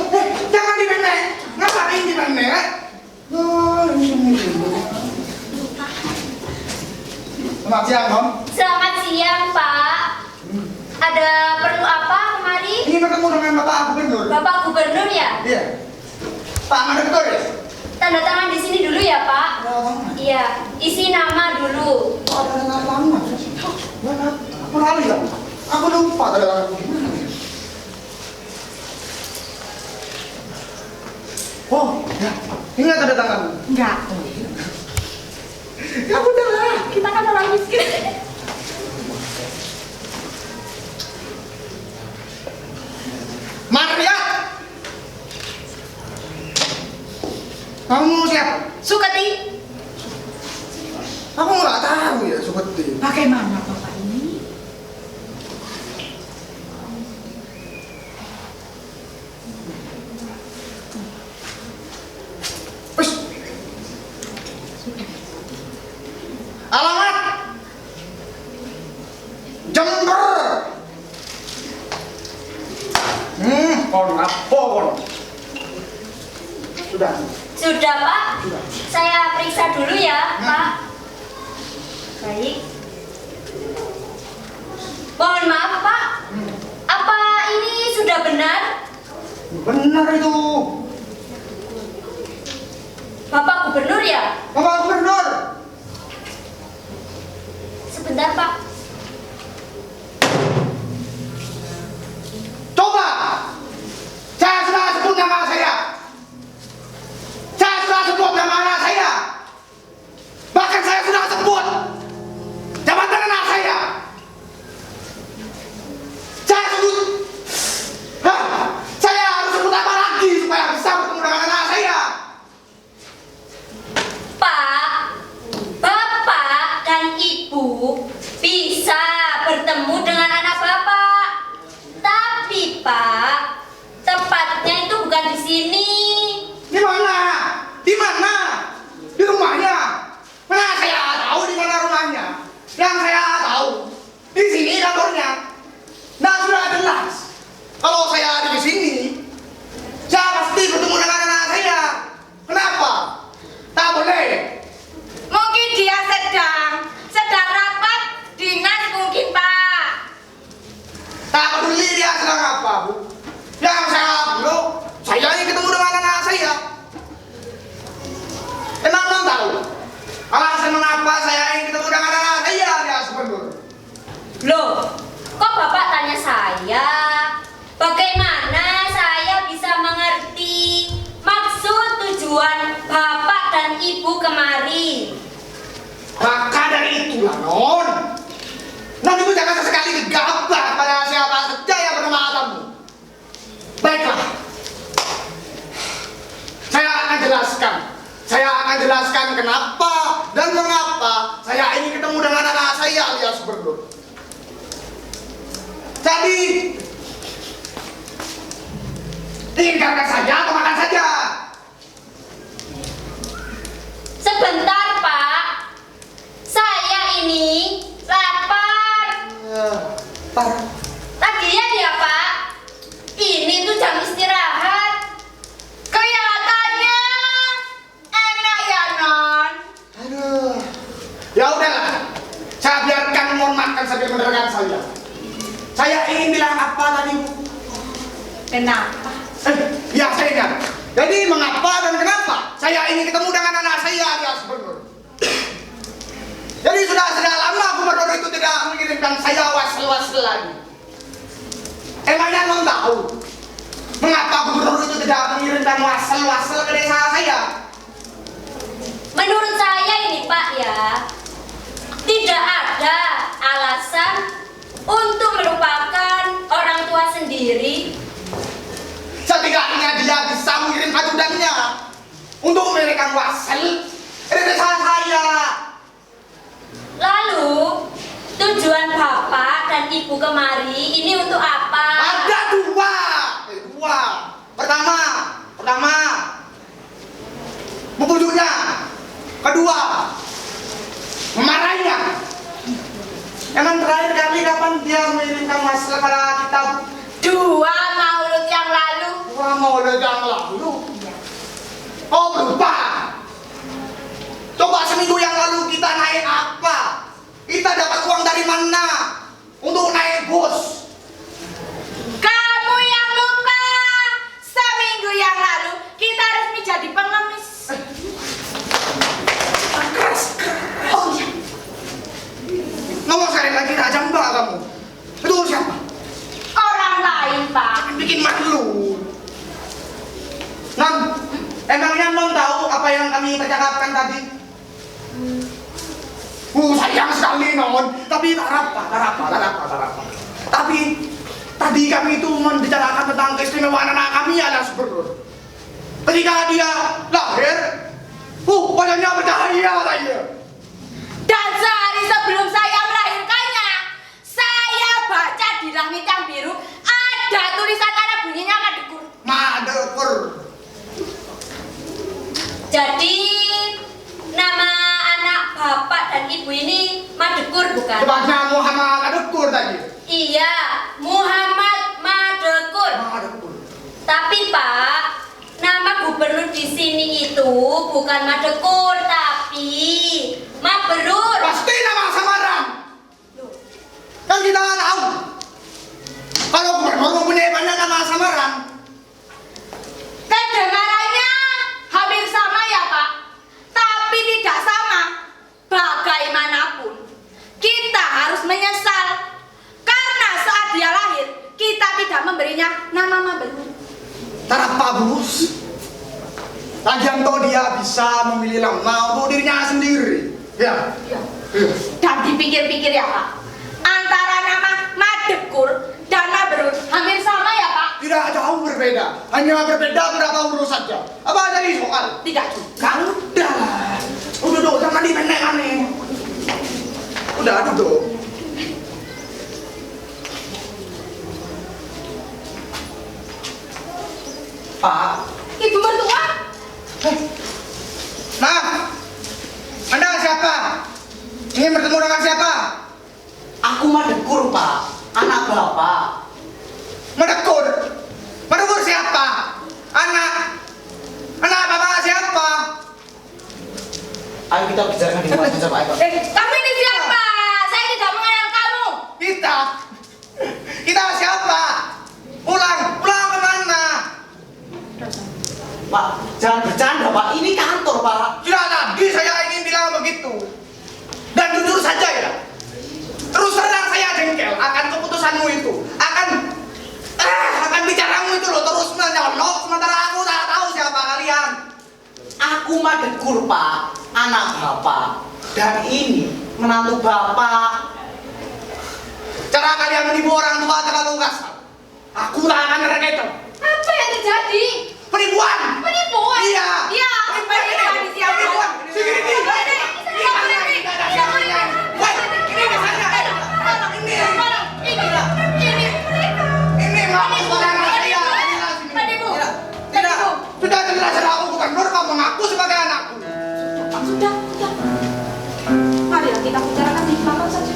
jangan dimenek. Ngapain dimenek? Selamat siang, Om. Selamat siang, Pak. Ada perlu apa kemari? Ingin bertemu dengan Bapak Gubernur. Bapak Gubernur ya? Iya. Pak Madepur ya? Tanda tangan di sini dulu ya, Pak. Iya, isi nama dulu. Oh, ada nama. Mana? Aku lali ya. Aku lupa ada nama gimana ya? Oh, ya. Ingat ada tangan. Enggak. Ya udah lah. Kita kan orang miskin. Maria. Kamu siapa? Suketi. Aku nggak tahu ya seperti. Bagaimana Bapak ini? Wis. Alamat. Jember. Kon apa kon? Sudah. Sudah, Pak. Saya periksa dulu ya, Pak. Baik. Mohon maaf, Pak. Apa ini sudah benar? Benar itu. Bapak Gubernur ya? Bapak Gubernur. Sebentar, Pak. Coba. Saya sudah sebut nama saya. Saya sudah sebut nama anak saya. Bahkan saya sudah sebut jabatan anak saya. Saya sebut. Saya harus sebut apa lagi supaya bisa bertemu dengan anak saya. Pak, Bapak dan Ibu bisa bertemu dengan anak Bapak. Tapi, Pak, tempatnya itu bukan di sini. Di mana? Di mana? Di rumahnya. Mana saya tahu di mana rumahnya. Yang saya tahu di sini kantornya. Nah, sudah jelas. Kalau saya ada di sini, saya pasti bertemu dengan anak saya. Kenapa? Tak boleh. Mungkin dia sedang rapat dinas mungkin Pak. Tak peduli dia sedang apa, Bu. Yang saya perlu, saya ingin ketemu dengan anak saya. Kenapa tahu? Alasan mengapa saya ingin ketemu dengan anak saya, dia Gubernur. Loh, kok Bapak tanya saya? Bagaimana menjelaskan kenapa dan mengapa saya ingin ketemu dengan anak saya alias Bernur. Jadi, tinggalkan saja atau makan saja. Sebentar, Pak. Saya ini lapar. Par. Lagian ya, Pak. Ini tuh jam istirahat. Kelihatannya enak ya, Non. Aduh. Ya udahlah. Saya biarkan Mon makan sambil mendengarkan saya. Saya ingin bilang apa tadi, Bu? Kenapa? Ya saya ingat. Jadi mengapa dan kenapa saya ingin ketemu dengan anak saya alias Bernur. Jadi sudah lama Gubernur itu tidak mengirimkan saya wasel-wasel lagi. Emangnya non tahu mengapa Gubernur itu tidak mengirimkan wasel-wasel ke desa saya? Menurut saya ini, Pak, ya, tidak ada alasan untuk melupakan orang tua sendiri. Setidaknya dia bisa mengirim ajudannya untuk memberikan wasel ke desa saya. Lalu, tujuan Bapak dan Ibu kemari ini untuk apa? Ada dua. Pertama, membujuknya. Kedua, memarahinya. Emang terakhir kali kapan dia mengirimkan wasel pada kita? 2 Maulud yang lalu. 2 Maulud yang lalu. Oh lupa. Coba seminggu yang lalu kita naik apa? Kita dapat uang dari mana untuk naik bus? Kamu yang lupa. Seminggu yang lalu kita resmi jadi pengemis. Oh iya. Ngomong sekali lagi aja mbak kamu. Itu siapa? Orang lain, Pak. Bikin malu. Non, emangnya non tahu apa yang kami percakapkan tadi? Sayang sekali non. Tapi tak apa. Tapi tadi kami itu membicarakan tentang keistimewaan anak kami alias Bernur. Ketika dia lahir, wajahnya bercahaya katanya. Dan sehari sebelum saya melahirkannya, saya baca di langit yang biru ada tulisan Arab bunyinya Madekur. Madekur. Jadi nama anak bapak dan ibu ini Madekur bukan? Sebabnya Muhammad Madekur tadi. Iya, Muhammad Madekur. Madekur. Tapi Pak, nama gubernur di sini itu bukan Madekur, tapi Mabrur. Pasti nama samaran. Kan kita nggak tahu. Kalau gubernur mempunyai banyak nama samaran. Kedengarannya hampir sama ya Pak, tapi tidak sama. Bagaimanapun, kita harus menyesal karena saat dia lahir kita tidak memberinya nama Mabrur. Kenapa bus? Lagian toh dia bisa memilih nama untuk dirinya sendiri. Ya. Dan dipikir-pikir ya Pak, antara nama Madekur dan Mabrur hampir sama ya Pak? Tidak jauh berbeda. Hanya berbeda beberapa huruf saja. Apa tadi soal? Tidak juga. Udah duduk, jangan dipendek aneh. Udah duduk. Pak, Ibu mertua? Nah, Anda siapa? Ingin bertemu dengan siapa? aku Madekur, Pak. Anak Bapak. Madekur. Madekur siapa? Anak bapak siapa? Ayo kita bicarakan di rumah saja, Pak. Kamu ini siapa? Saya tidak mengenal kamu. Kita siapa? Pulang kemana? Pak, jangan bercanda, Pak. Ini kantor, Pak. Sudah tadi saya ingin bilang begitu. Dan jujur saja ya, terus terang saya jengkel akan keputusanmu itu, akan bicaramu itu loh, terus menyolok sementara aku tak tahu siapa kalian. Aku Madekur, Pak. Anak Bapak. Dan ini menantu Bapak. Cara kalian menipu orang tua terlalu kasar. Aku tak akan merekam. Apa yang terjadi? Penipuan. Penipuan? Iya. Iya. Penipuan ini. Penipuan di siapa? Penipuan. Ini maksud saudara saya. Sudah jelas aku bukan Nur, kamu mengaku sebagai anakku. Sudah. Marilah kita bicarakan di belakang saja.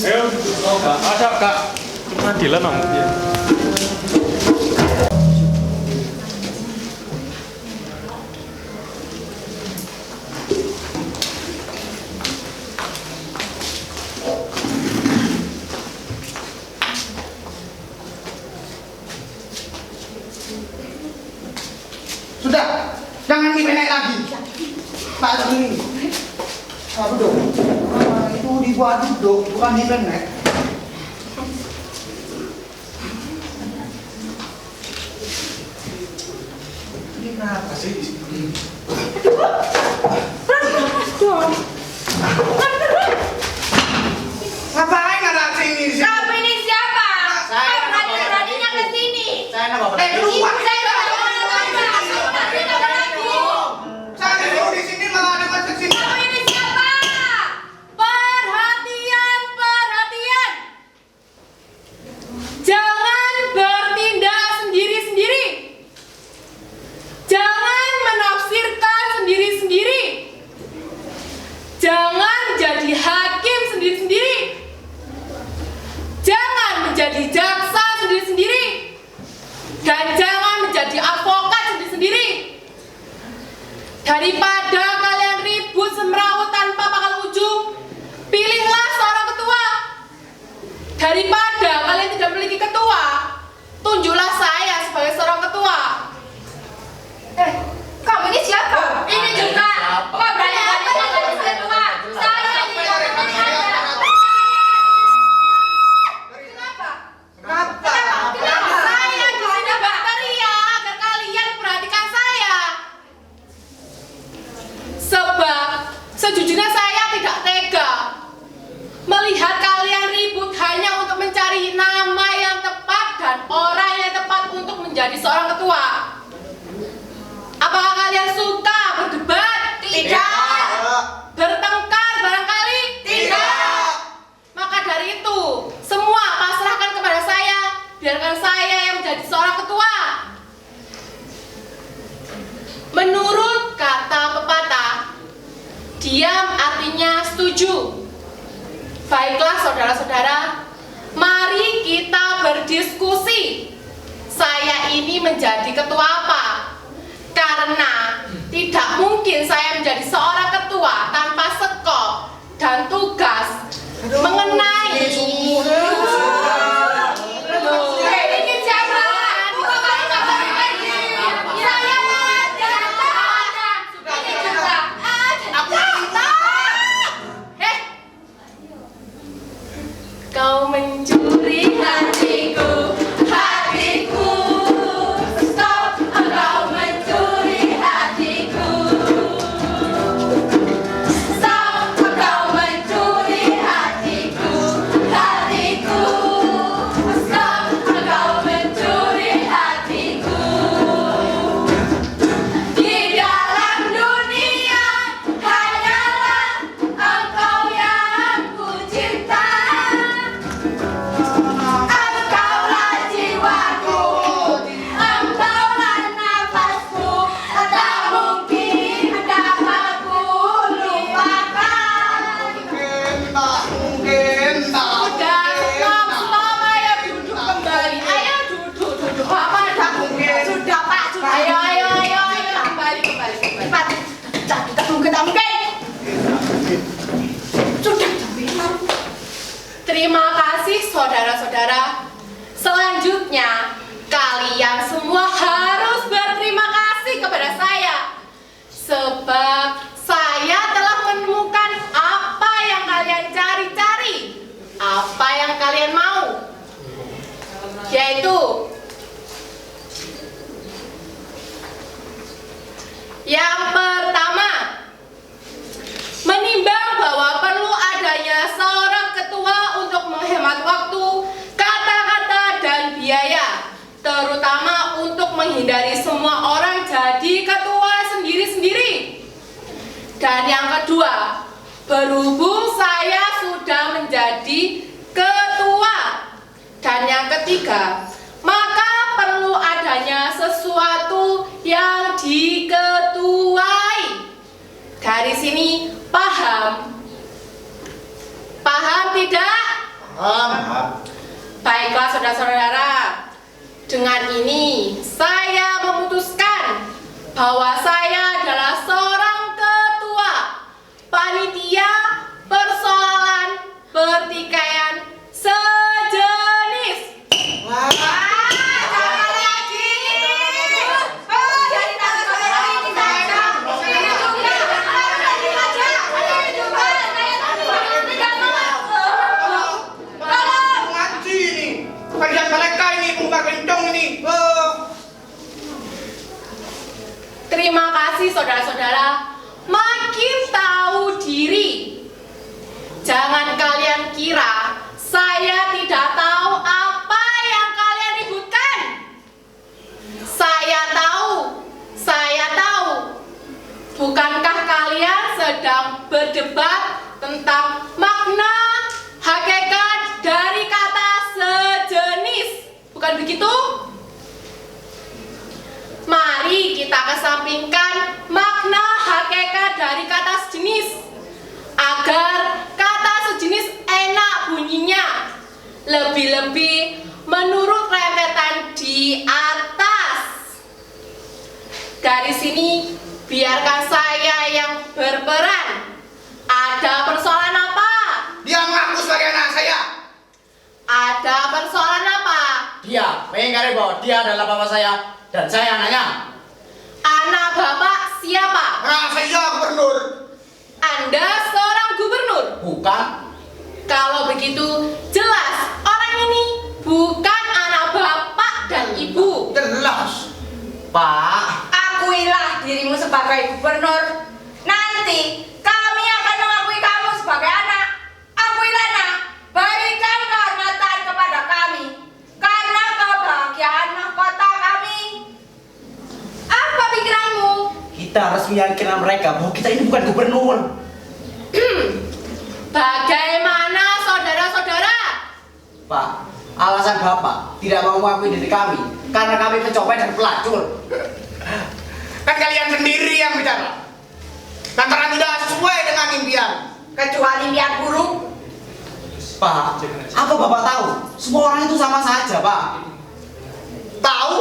Ayo, Kak. Ada, Kak. Pengadilan Om. Ya. Sudah, jangan dipenek lagi. Pak ini. Duduk. Itu dibuat duduk, bukan dipenek. Ini kenapa sih? Ngapain ada sini? Kamu ini siapa? Saya Kau berani-beraninya ke sini. Saya nama bapak. Keluar! Saya Saya dulu di sini malah ada masuk sini. Kamu ini siapa? Perhatian. Jangan bertindak sendiri-sendiri. Jangan menafsirkan sendiri-sendiri. Jangan menjadi hakim sendiri-sendiri. Jangan menjadi jaksa sendiri-sendiri. Dan jangan menjadi advokat sendiri-sendiri. Daripada kalian ribut semrawut tanpa pangkal ujung, pilihlah seorang ketua. Daripada kalian tidak memiliki ketua, tunjuklah saya sebagai seorang ketua. Kamu ini siapa? Ini juga. Kau berani apa jadi ketua? Saya ini yang memilih. Kenapa? Kenapa? Saya di sini berteriak agar kalian perhatikan saya. Sebab sejujurnya saya tidak tega melihat kalian ribut hanya untuk mencari nama yang tepat dan orang yang tepat untuk menjadi seorang ketua. Apakah kalian suka berdebat? Tidak. Bertengkar barangkali? Tidak. Maka dari itu, semua pasrahkan kepada saya. Biarkan saya yang menjadi seorang ketua. Menurut kata pepatah, diam artinya setuju. Baiklah saudara-saudara, mari kita berdiskusi. Saya ini menjadi ketua apa? Karena tidak mungkin saya menjadi seorang ketua tanpa skop dan tugas mengenai. Ini siapa? Bukan kamu nggak boleh pergi. Saya ada. Ini juga ada. Kau mencuri hatiku. Stop, kau mencuri hatiku. Stop, kau mencuri hatiku. Stop, kau mencuri hatiku. Di dalam dunia hanyalah engkau yang ku cinta. Engkaulah jiwaku, engkaulah nafasku, tak mungkin dapat ku lupakan. Mungkin tak. Udah, stop, ayo duduk kembali. Ayo duduk. Bapak tak mungkin. Sudah Pak, sudah. Ayo, kembali. Cepat. Tak mungkin. Sudah, terima kasih saudara-saudara. Selanjutnya, kalian semua harus berterima kasih kepada saya. Sebab saya telah menemukan apa yang kalian cari-cari. Apa yang kalian mau. Yaitu yang pertama, menimbang bahwa perlu adanya terutama untuk menghindari semua orang jadi ketua sendiri-sendiri. Dan yang kedua, berhubung saya sudah menjadi ketua. Dan yang ketiga, maka perlu adanya sesuatu yang diketuai. Dari sini paham? Paham tidak? Paham. Baiklah saudara-saudara, dengan ini saya memutuskan bahwa saya adalah seorang ketua panitia persoalan pertikaian sejenis. Jangan lagi. Jadi tak sampai ini saja. Ngaji ini. Kalian mereka ini bunga kencong ini. Terima kasih saudara-saudara, makin tahu diri. Jangan kalian kira saya tidak tahu apa yang kalian ributkan. Saya tahu. Bukankah kalian sedang berdebat tentang makna, hakikat dari kata sejenis? Bukan begitu? Mari kita kesampingkan makna hakikat dari kata sejenis agar kata sejenis enak bunyinya, lebih-lebih menurut rentetan di atas. Dari sini biarkan saya yang berperan. Ada persoalan apa? Dia mengaku sebagai anak saya. Ada persoalan apa? Dia mengingkari bahwa dia adalah bapak saya dan saya anaknya. Anak bapak siapa? Anak saya gubernur. Anda seorang gubernur? Bukan. Kalau begitu, jelas orang ini bukan anak bapak dan ibu. Jelas. Pak, Akuilah dirimu sebagai gubernur. Nanti kami akan mengakui kamu sebagai anak. Akuilah nak, berikan kehormatan kepada kami karena kebahagiaan mahkota kami. Apa pikiranmu? kita harus meyakinkan mereka bahwa kita ini bukan gubernur. Bagaimana saudara-saudara? Pak, alasan Bapak tidak mau mengakui diri kami karena kami pencopet dan pelacur. Kan kalian sendiri yang bicara. Lantaran tidak sesuai dengan impian. Kecuali niat buruk. Pak, apa Bapak tahu? Semua orang itu sama saja, Pak. Tahu?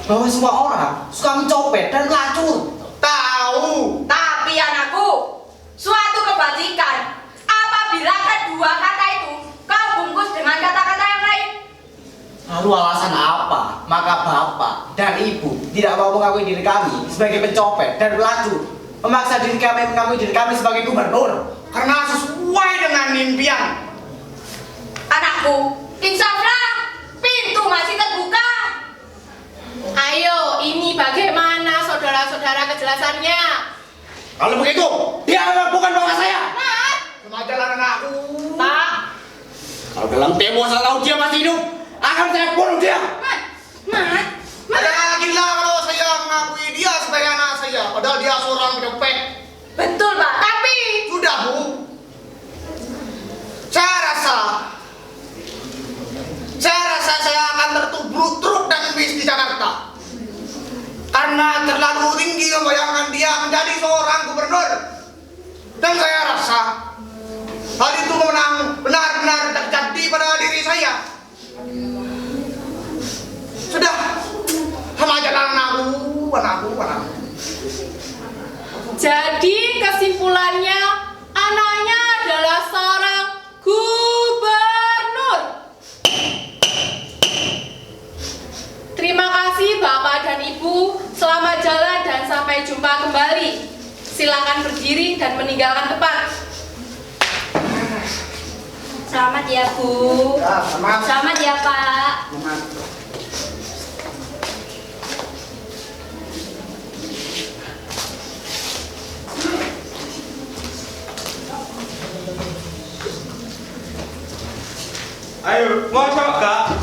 Bahwa semua orang suka mencopet dan pelacur. Tahu. Tapi anakku, suatu kebajikan apabila kedua kata itu kau bungkus dengan kata-kata yang lain. Lalu alasan apa? Maka Bapak dan Ibu tidak mau mengakui diri kami sebagai pencopet dan pelacur, memaksa diri kami mengakui diri kami sebagai gubernur. Karena sesuai dengan impian. Anakku, insaflah, pintu masih terbuka. Ayo, ini bagaimana saudara-saudara kejelasannya? Kalau begitu, dia memang bukan bapak saya. Sama jalan anakku. Pak, Kalau dalam tempo saya tahu dia masih hidup, akan saya bunuh dia. Mat, Ada lagi lah kalau saya mengakui dia sebagai anak saya. Padahal dia seorang pencopet. betul Pak, tapi Sudah, Bu. Saya rasa saya akan tertubruk truk dan bis di Jakarta. Karena terlalu tinggi membayangkan dia menjadi seorang gubernur. Dan saya rasa hal itu benar-benar terjadi pada diri saya. Sudah, sama jalan anakku. jadi kesimpulannya anaknya adalah seorang gubernur. Terima kasih Bapak dan Ibu, selamat jalan dan sampai jumpa kembali. Silakan berdiri dan meninggalkan tempat. selamat ya Bu. Ya, selamat. Selamat ya Pak. Ayo, mau coba?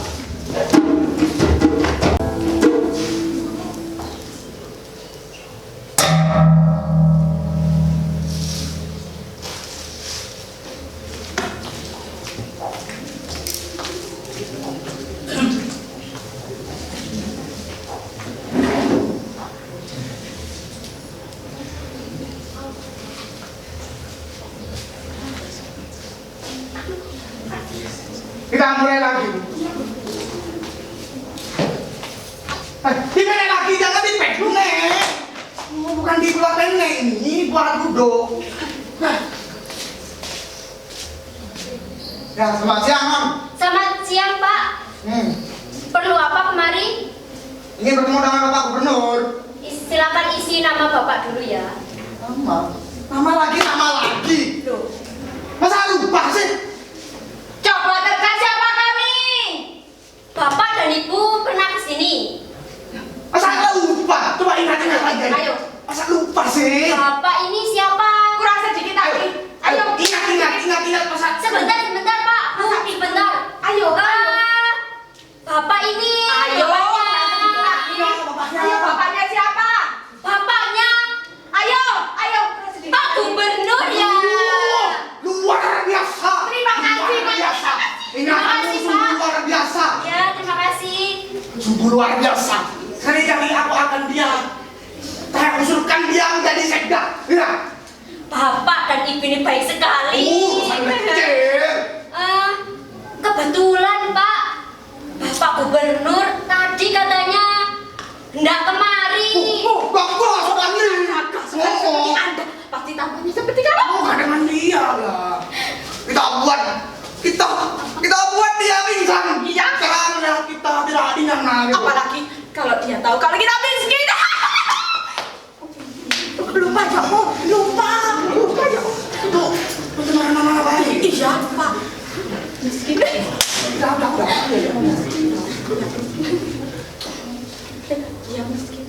ini buat nenek ini buat duduk. Ya, selamat siang, Mam. Selamat siang, Pak. Perlu apa kemari? Ingin bertemu dengan Bapak Gubernur. Silakan isi nama Bapak dulu ya. Nama lagi. Loh, Masa lupa sih? coba teka siapa kami? Bapak dan Ibu pernah kesini. Masa lupa? Coba ingat lagi. Ayo. Masa lupa sih? Bapak ini siapa? Kurang sedikit lagi. Ayo, ingat masa. Sebentar, Pak. Sebentar. Ayo. Bapak ini. Bapaknya. Ayo, bapaknya siapa? Bapaknya. Ayo. Pak Gubernur ya. Luar biasa. Terima kasih, Luar biasa. Terima kasih, Pak. Luar biasa. Ya, terima kasih. Sungguh luar biasa. Sekali-kali aku akan dia. Saya usulkan dia menjadi sekda. Ya. Bapak dan Ibu ini baik sekali. Sangat kecil. Kebetulan Pak, Bapak Gubernur tadi katanya hendak kemari. Bagus sekali. Seperti Anda. Pasti tampaknya seperti kamu. Bukan dengan dia lah. Kita buat dia pingsan. Iya. Karena kita tidak dengan lagi. Apalagi kalau dia tahu kalau kita miskin. Lupa ya, lupa ya. Tuh, pencemaran nama baik. Iya, Pak. Miskin. Udah. Dia miskin.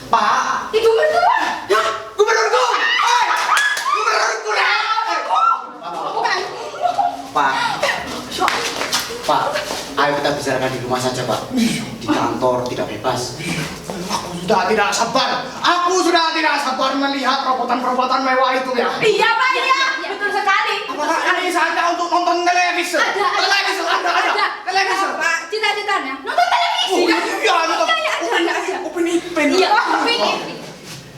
Pak. Ibu mertua. Ya, gubernurku. Gubernurku dah. Bukan. Pak, ayo kita bicarakan di rumah saja, Pak. Di kantor tidak bebas. Aku sudah tidak sabar melihat perbuatan mewah itu ya. Iya, Pak, iya. Betul sekali. Apakah ini saja untuk nonton televisi? Ada. Televisi. Pak, cita-citanya nonton televisi. Oh, iya, nonton. Ada. Upin Iya, Upin.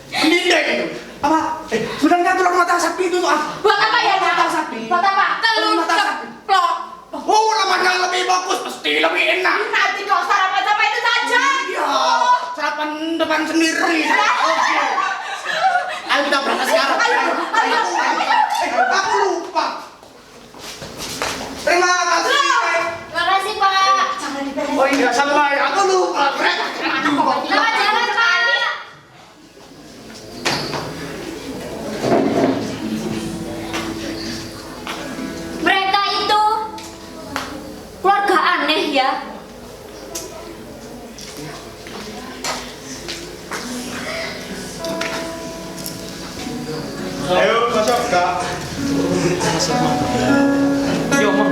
Pendidik itu. Apa? Sebenarnya telur mata sapi itu tuh apa? Buat apa ya, Telur mata Pak? sapi. Buat apa? Telur mata sapi. ceplok. Oh, namanya lebih bagus, pasti lebih enak. Nanti kau sarapan sama itu saja. Iya, sarapan depan sendiri. Oke. Ayo kita berangkat sekarang. Ayo. Aku lupa. Terima kasih. Terima kasih Pak. Jangan dibalik. Oh iya, sampai aku lupa. Selamat jalan Pak. Mereka itu keluarga aneh ya. Ayo masuk Kak. Yo, Mam.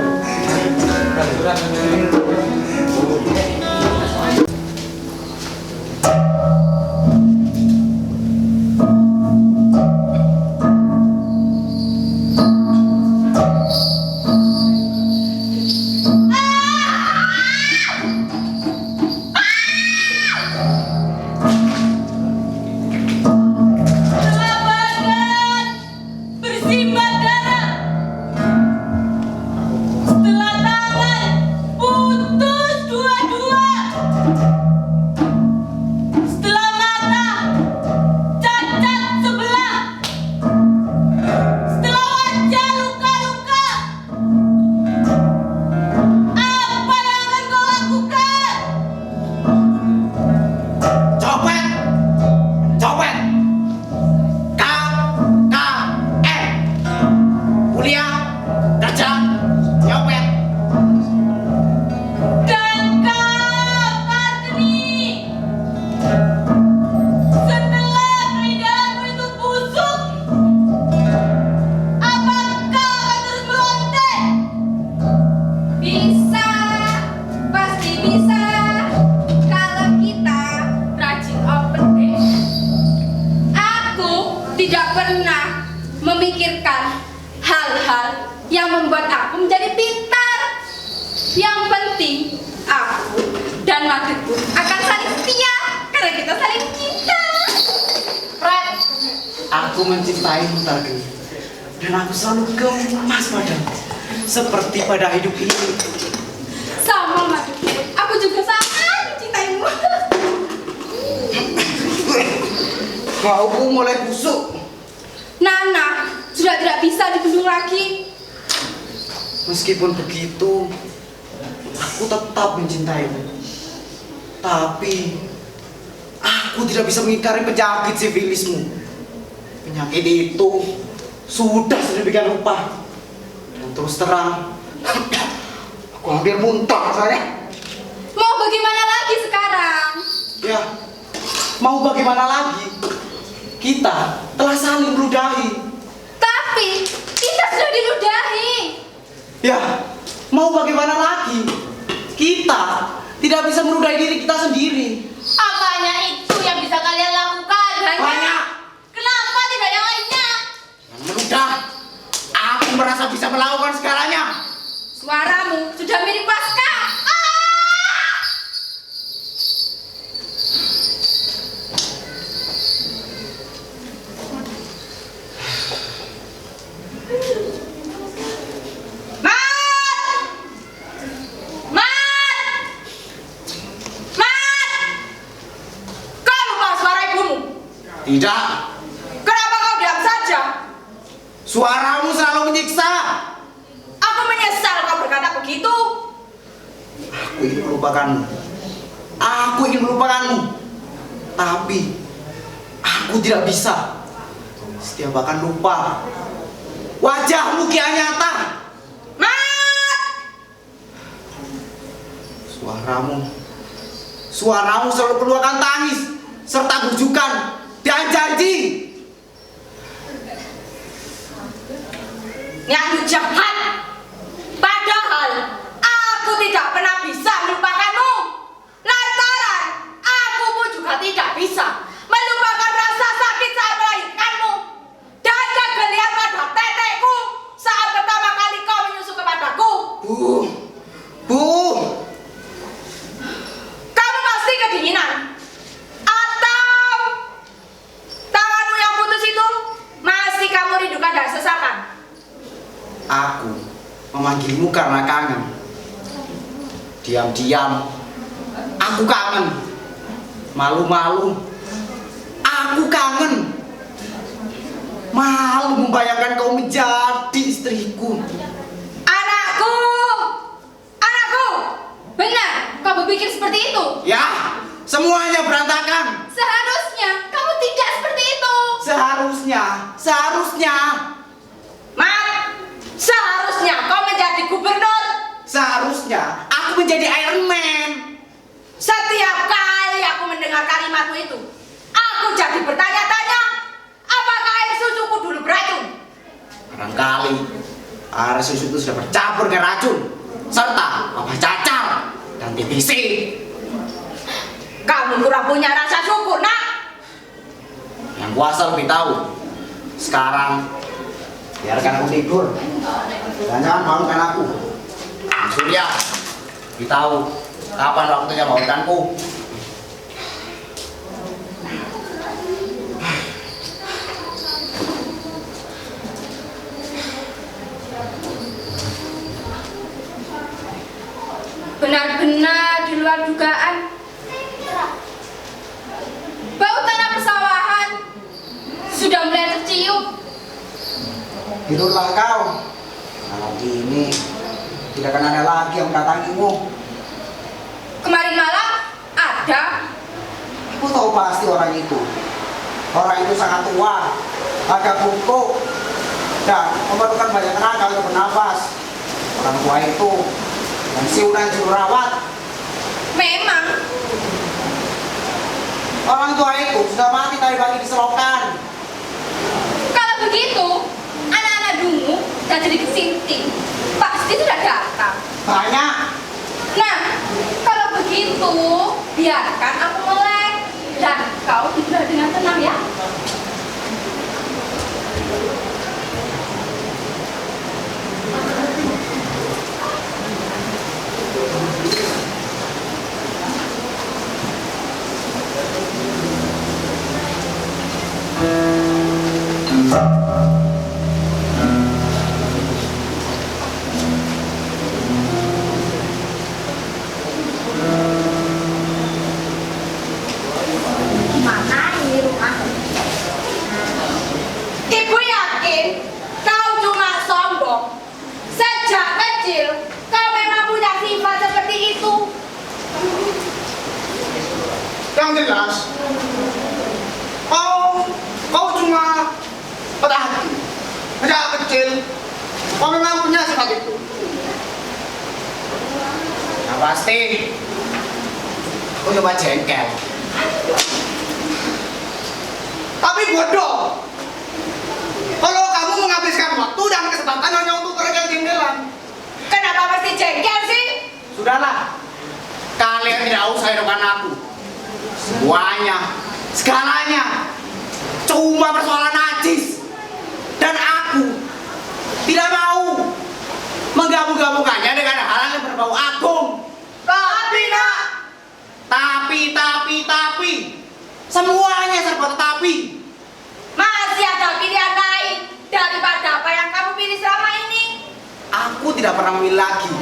Bersimbah darah. Setelah tangan putus dua-dua. Setelah mata cacat sebelah. Setelah wajah luka-luka. Apa yang akan kau lakukan? Copet. KKN. Kuliah, kerja, nyopet. Dan kau Kartini, setelah peringgahanmu itu busuk, apakah akan terus melontek? Bisa, pasti bisa. Kalau kita rajin open day. Aku tidak pernah memikirkan hal-hal yang membuat aku menjadi pintar. Yang penting aku dan Madridku akan saling setia karena kita saling cinta. Fred, aku mencintaimu tadi. Dan aku selalu gemas padamu. Seperti pada hidup ini. Sama Madridku, aku juga sangat mencintaimu. Bauku mulai busuk. Nana sudah tidak bisa dibendung lagi. Meskipun begitu, aku tetap mencintaimu. Tapi aku tidak bisa mengingkari penyakit sifilismu. Penyakit itu sudah sedemikian rupa. Dan terus terang, aku hampir muntah rasanya. Mau bagaimana lagi sekarang? Ya, mau bagaimana lagi? Kita telah saling meludahi. Tapi kita sudah diludahi. Ya, mau bagaimana lagi? Kita tidak bisa meludahi diri kita sendiri. Apanya itu yang bisa kalian lakukan? Banyak. Kenapa tidak yang lainnya? Yang meludah, aku merasa bisa melakukan segalanya. Suaramu sudah mirip Pasca. Tidak. Kenapa kau diam saja? Suaramu selalu menyiksa. Aku menyesal kau berkata begitu. Aku ingin melupakanmu. Aku ingin melupakanmu. Tapi aku tidak bisa. Setiap akan lupa wajahmu kian nyata. Suaramu selalu keluarkan tangis serta bujukan dan janji. Yang jahat. Padahal aku tidak pernah bisa melupakanmu. Lantaran aku pun juga tidak bisa melupakan rasa sakit saat melahirkanmu dan kegelian pada tetekku saat pertama kali kau menyusu kepadaku. Bu, Kamu pasti kedinginan. Atau tanganmu yang putus itu masih kamu rindukan dan sesakan. aku memanggilmu karena kangen. Diam-diam, aku kangen. Malu-malu, aku kangen. Malu membayangkan kau menjadi istriku. Anakku! Anakku! Benar, kau berpikir seperti itu? Ya, semuanya berantakan. Seharusnya kamu tidak seperti itu. Seharusnya. Mat, seharusnya kau menjadi gubernur. Seharusnya aku menjadi Iron Man. Setiap kali aku mendengar kalimatmu itu, aku jadi bertanya-tanya, apakah air susuku dulu beracun? Barangkali air susu itu sudah bercampur dengan racun serta wabah cacar dan TBC. Kamu kurang punya rasa syukur, nak. Yang kuasa lebih tahu. Sekarang biarkan aku tidur dan jangan bangunkan aku. Surya, beritahu kapan waktunya bangunkanku. Benar-benar di luar dugaan. Bau tanah persawahan sudah mulai tercium. Tidurlah kau. Malam ini tidak akan ada lagi yang mendatangimu. Kemarin malam ada. Aku tahu pasti orang itu. Orang itu sangat tua, agak bungkuk, dan memerlukan banyak tenaga untuk bernafas. Orang tua itu pensiun dan juru rawat. Memang. Orang tua itu sudah mati tadi pagi di selokan. Kalau begitu, anak-anak dungu dan jadi kesinting pasti sudah datang. Banyak. Nah, kalau begitu, biarkan aku melek dan kau tidur dengan tenang ya. Gimana ini rumah? jelas kau cuma patah hati, sejak kecil kau memang punya sifat itu. Nah pasti aku coba jengkel. Tapi bodoh kalau kamu menghabiskan waktu dan kesempatan hanya untuk berjengkel-jengkelan. Kenapa mesti jengkel sih? Sudahlah, kalian tidak usah hidupkan aku. Semuanya, segalanya cuma persoalan najis. Dan aku tidak mau menggabung-gabungkannya dengan hal yang berbau agung. Tapi nak, Tapi semuanya serba tetapi. Masih ada pilihan lain daripada apa yang kamu pilih selama ini. Aku tidak pernah memilih lagi.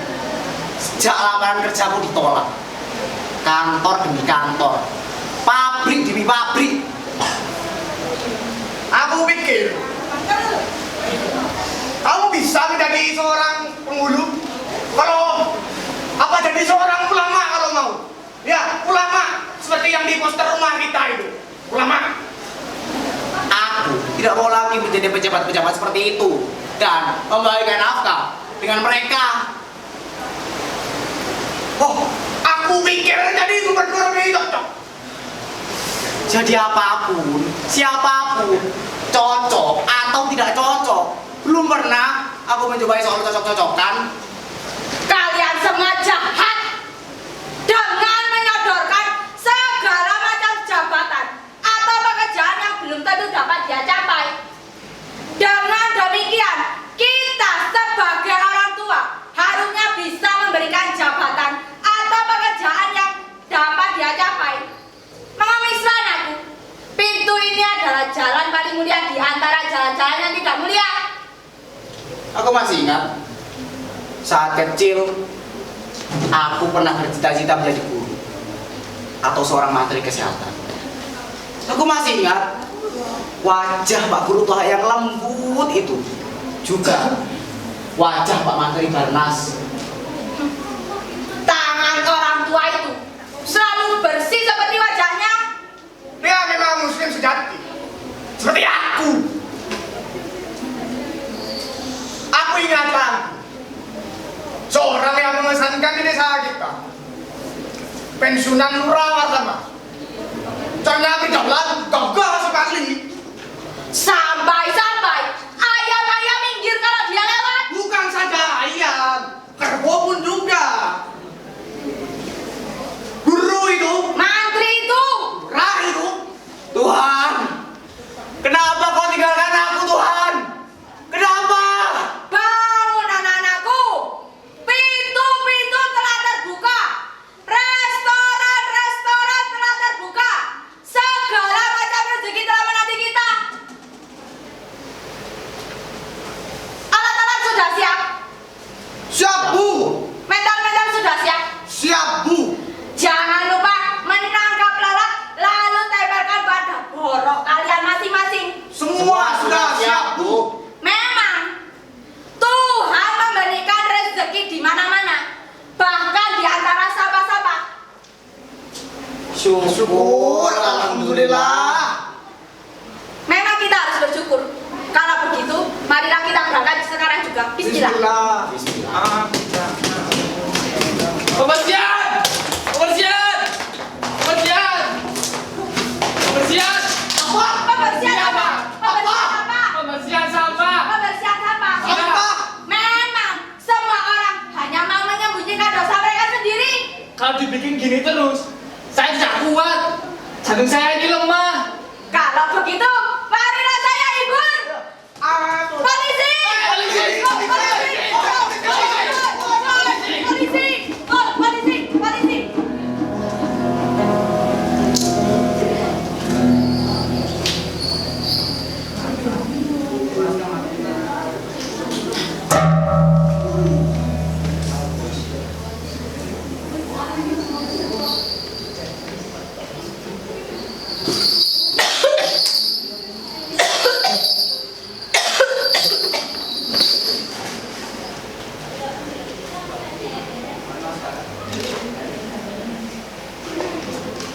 Sejak lamaran kerjaku ditolak, kantor demi kantor, pabrik demi pabrik. aku pikir kamu bisa menjadi seorang penghulu kalau apa jadi seorang ulama kalau mau. Ya, ulama seperti yang di poster rumah kita itu. Ulama. Aku tidak mau lagi menjadi pejabat-pejabat seperti itu dan membagikan nafkah dengan mereka. Oh, aku pikir jadi gubernur lebih cocok. Jadi apapun, siapapun, cocok atau tidak cocok, belum pernah aku mencoba soal cocok-cocokan. Kalian semua jahat dengan menyodorkan segala macam jabatan atau pekerjaan yang belum tentu dapat dia capai. Dengan demikian, kita sebagai orang tua harusnya bisa memberikan jabatan atau pekerjaan yang dapat dia capai. Mengemiskan aku, pintu ini adalah jalan paling mulia di antara jalan-jalan yang tidak mulia. Aku masih ingat saat kecil aku pernah bercita-cita menjadi guru atau seorang menteri kesehatan. Aku masih ingat wajah Pak Guru Toha yang lembut itu, juga wajah Pak Menteri Barnas. Tangan orang tua itu selalu bersih seperti wajahnya. Dia memang muslim sejati. Seperti aku. Aku ingat lagi seorang yang memesankan di desa kita, pensiunan lurah Wartama. Caranya berdaulat gagah sekali. Sampai-sampai ayam-ayam minggir kalau dia lewat. Bukan saja ayam, kerbau pun juga. Guru itu, Mantri itu rah itu. Tuhan, kenapa kau tinggalkan aku, Tuhan? Kenapa? bangun anak-anakku. Pintu-pintu telah terbuka. Restoran-restoran telah terbuka. Segala macam rezeki telah menanti kita. Alat-alat sudah siap. Siap, Bu. Mental-mental sudah siap. Siap, Bu. Jangan lupa menangkap lalat lalu tempelkan pada borok kalian masing-masing. Semua sudah siap, Bu. Memang Tuhan memberikan rezeki di mana-mana, bahkan di antara sapa-sapa. Syukur, alhamdulillah. Memang kita harus bersyukur. Kalau begitu, marilah kita berangkat sekarang juga. Bismillah. Bismillah. Pembersihan! Pembersihan! Pembersihan! Pembersihan! Apa? Pembersihan apa? Pembersihan apa? Pembersihan sampah! Pembersihan sampah. Apa? Memang semua orang hanya mau menyembunyikan dosa mereka sendiri. Kalau dibikin gini terus, saya tidak kuat. Jantung saya ini lemah. Kalau begitu, marilah saya hibur. Polisi! Polisi! Polisi!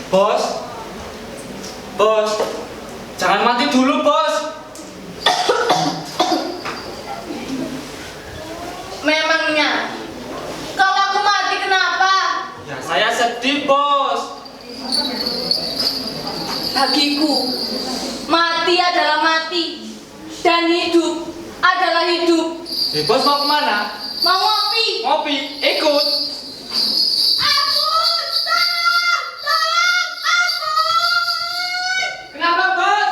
Bos, Bos, jangan mati dulu, Bos. Memangnya, kalau aku mati kenapa? Ya saya sedih, Bos. Bagiku, mati adalah mati dan hidup adalah hidup. Bos mau kemana? Mau ngopi? Ngopi, ikut. Ampun, tolong, ampun. Kenapa, Bos?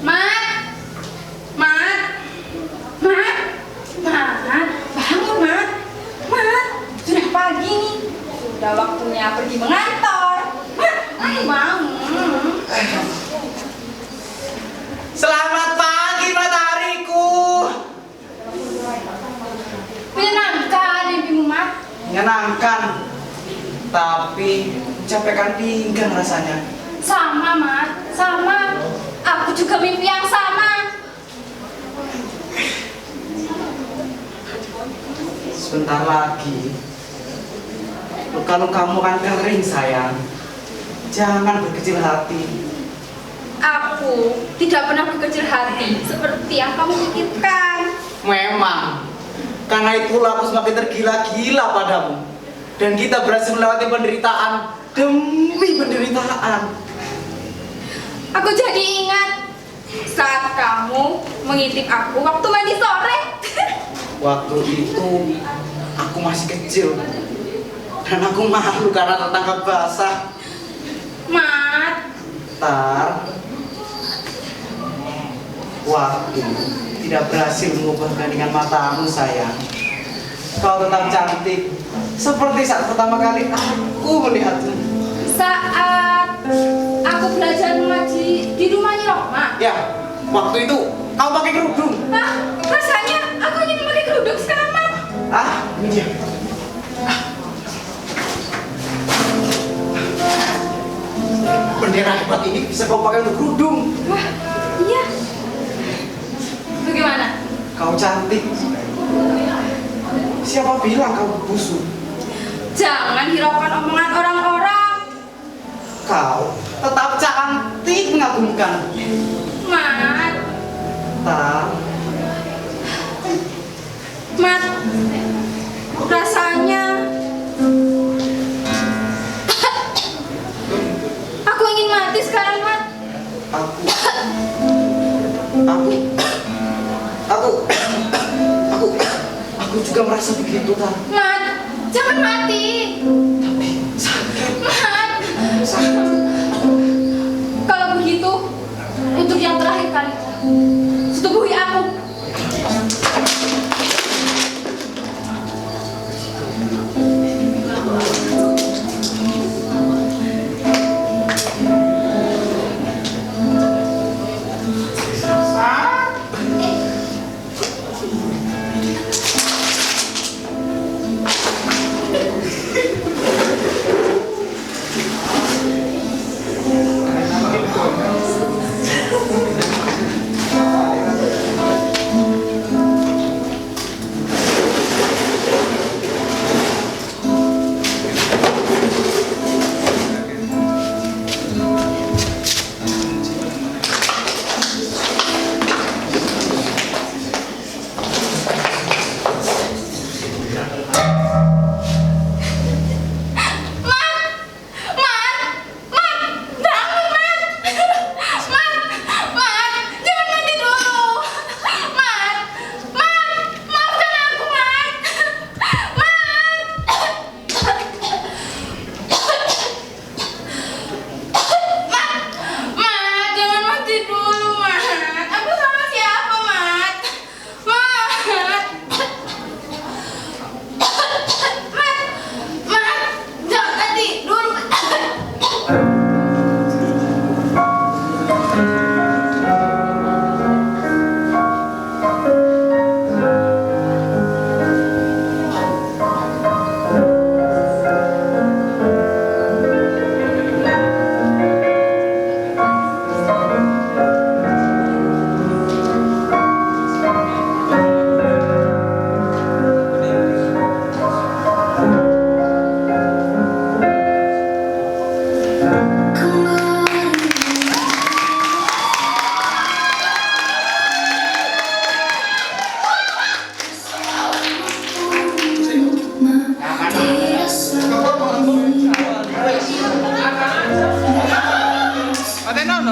Mat, Mat, Mat, Mat, bangun Mat, Mat, sudah pagi nih, sudah waktunya pergi mengantor. Mat, ayo bangun. Selamat pagi matahariku. Menyenangkan mimpimu Mat. Menyenangkan, tapi capekkan pinggang rasanya. Sama Mat, sama. Aku juga mimpi yang sama. Sebentar lagi luka-lukamu akan kering sayang. Jangan berkecil hati. Aku tidak pernah berkecil hati seperti yang kamu pikirkan. Memang, karena itulah aku semakin tergila-gila padamu. Dan kita berhasil melewati penderitaan demi penderitaan. Aku jadi ingat saat kamu mengintip aku waktu mandi sore. Waktu itu aku masih kecil dan aku malu karena tertangkap basah. Mat, Tar, waktu tidak berhasil mengubah keheningan matamu sayang. Kau tetap cantik seperti saat pertama kali aku melihatmu. saat aku belajar mengaji di rumahnya Roma. Ya, waktu itu kau pakai kerudung. Hah? Rasanya aku hanya memakai kerudung sekarang, Mat. Ini dia. Bendera hebat ini bisa kau pakai untuk kerudung. Wah, iya. Bagaimana? Kau cantik. Siapa bilang kau busuk? Jangan hiraukan omongan orang-orang. Kau tetap cantik mengagumkan. Mat, Tak, Mat, rasanya aku ingin mati sekarang, Mat. aku juga merasa begitu, Tak. Mat, jangan mati. Tapi sakit, Mat, sakit. kalau begitu, untuk yang terakhir kali, setubuhi aku.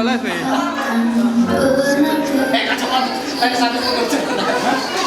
live. kacamata, satu foto.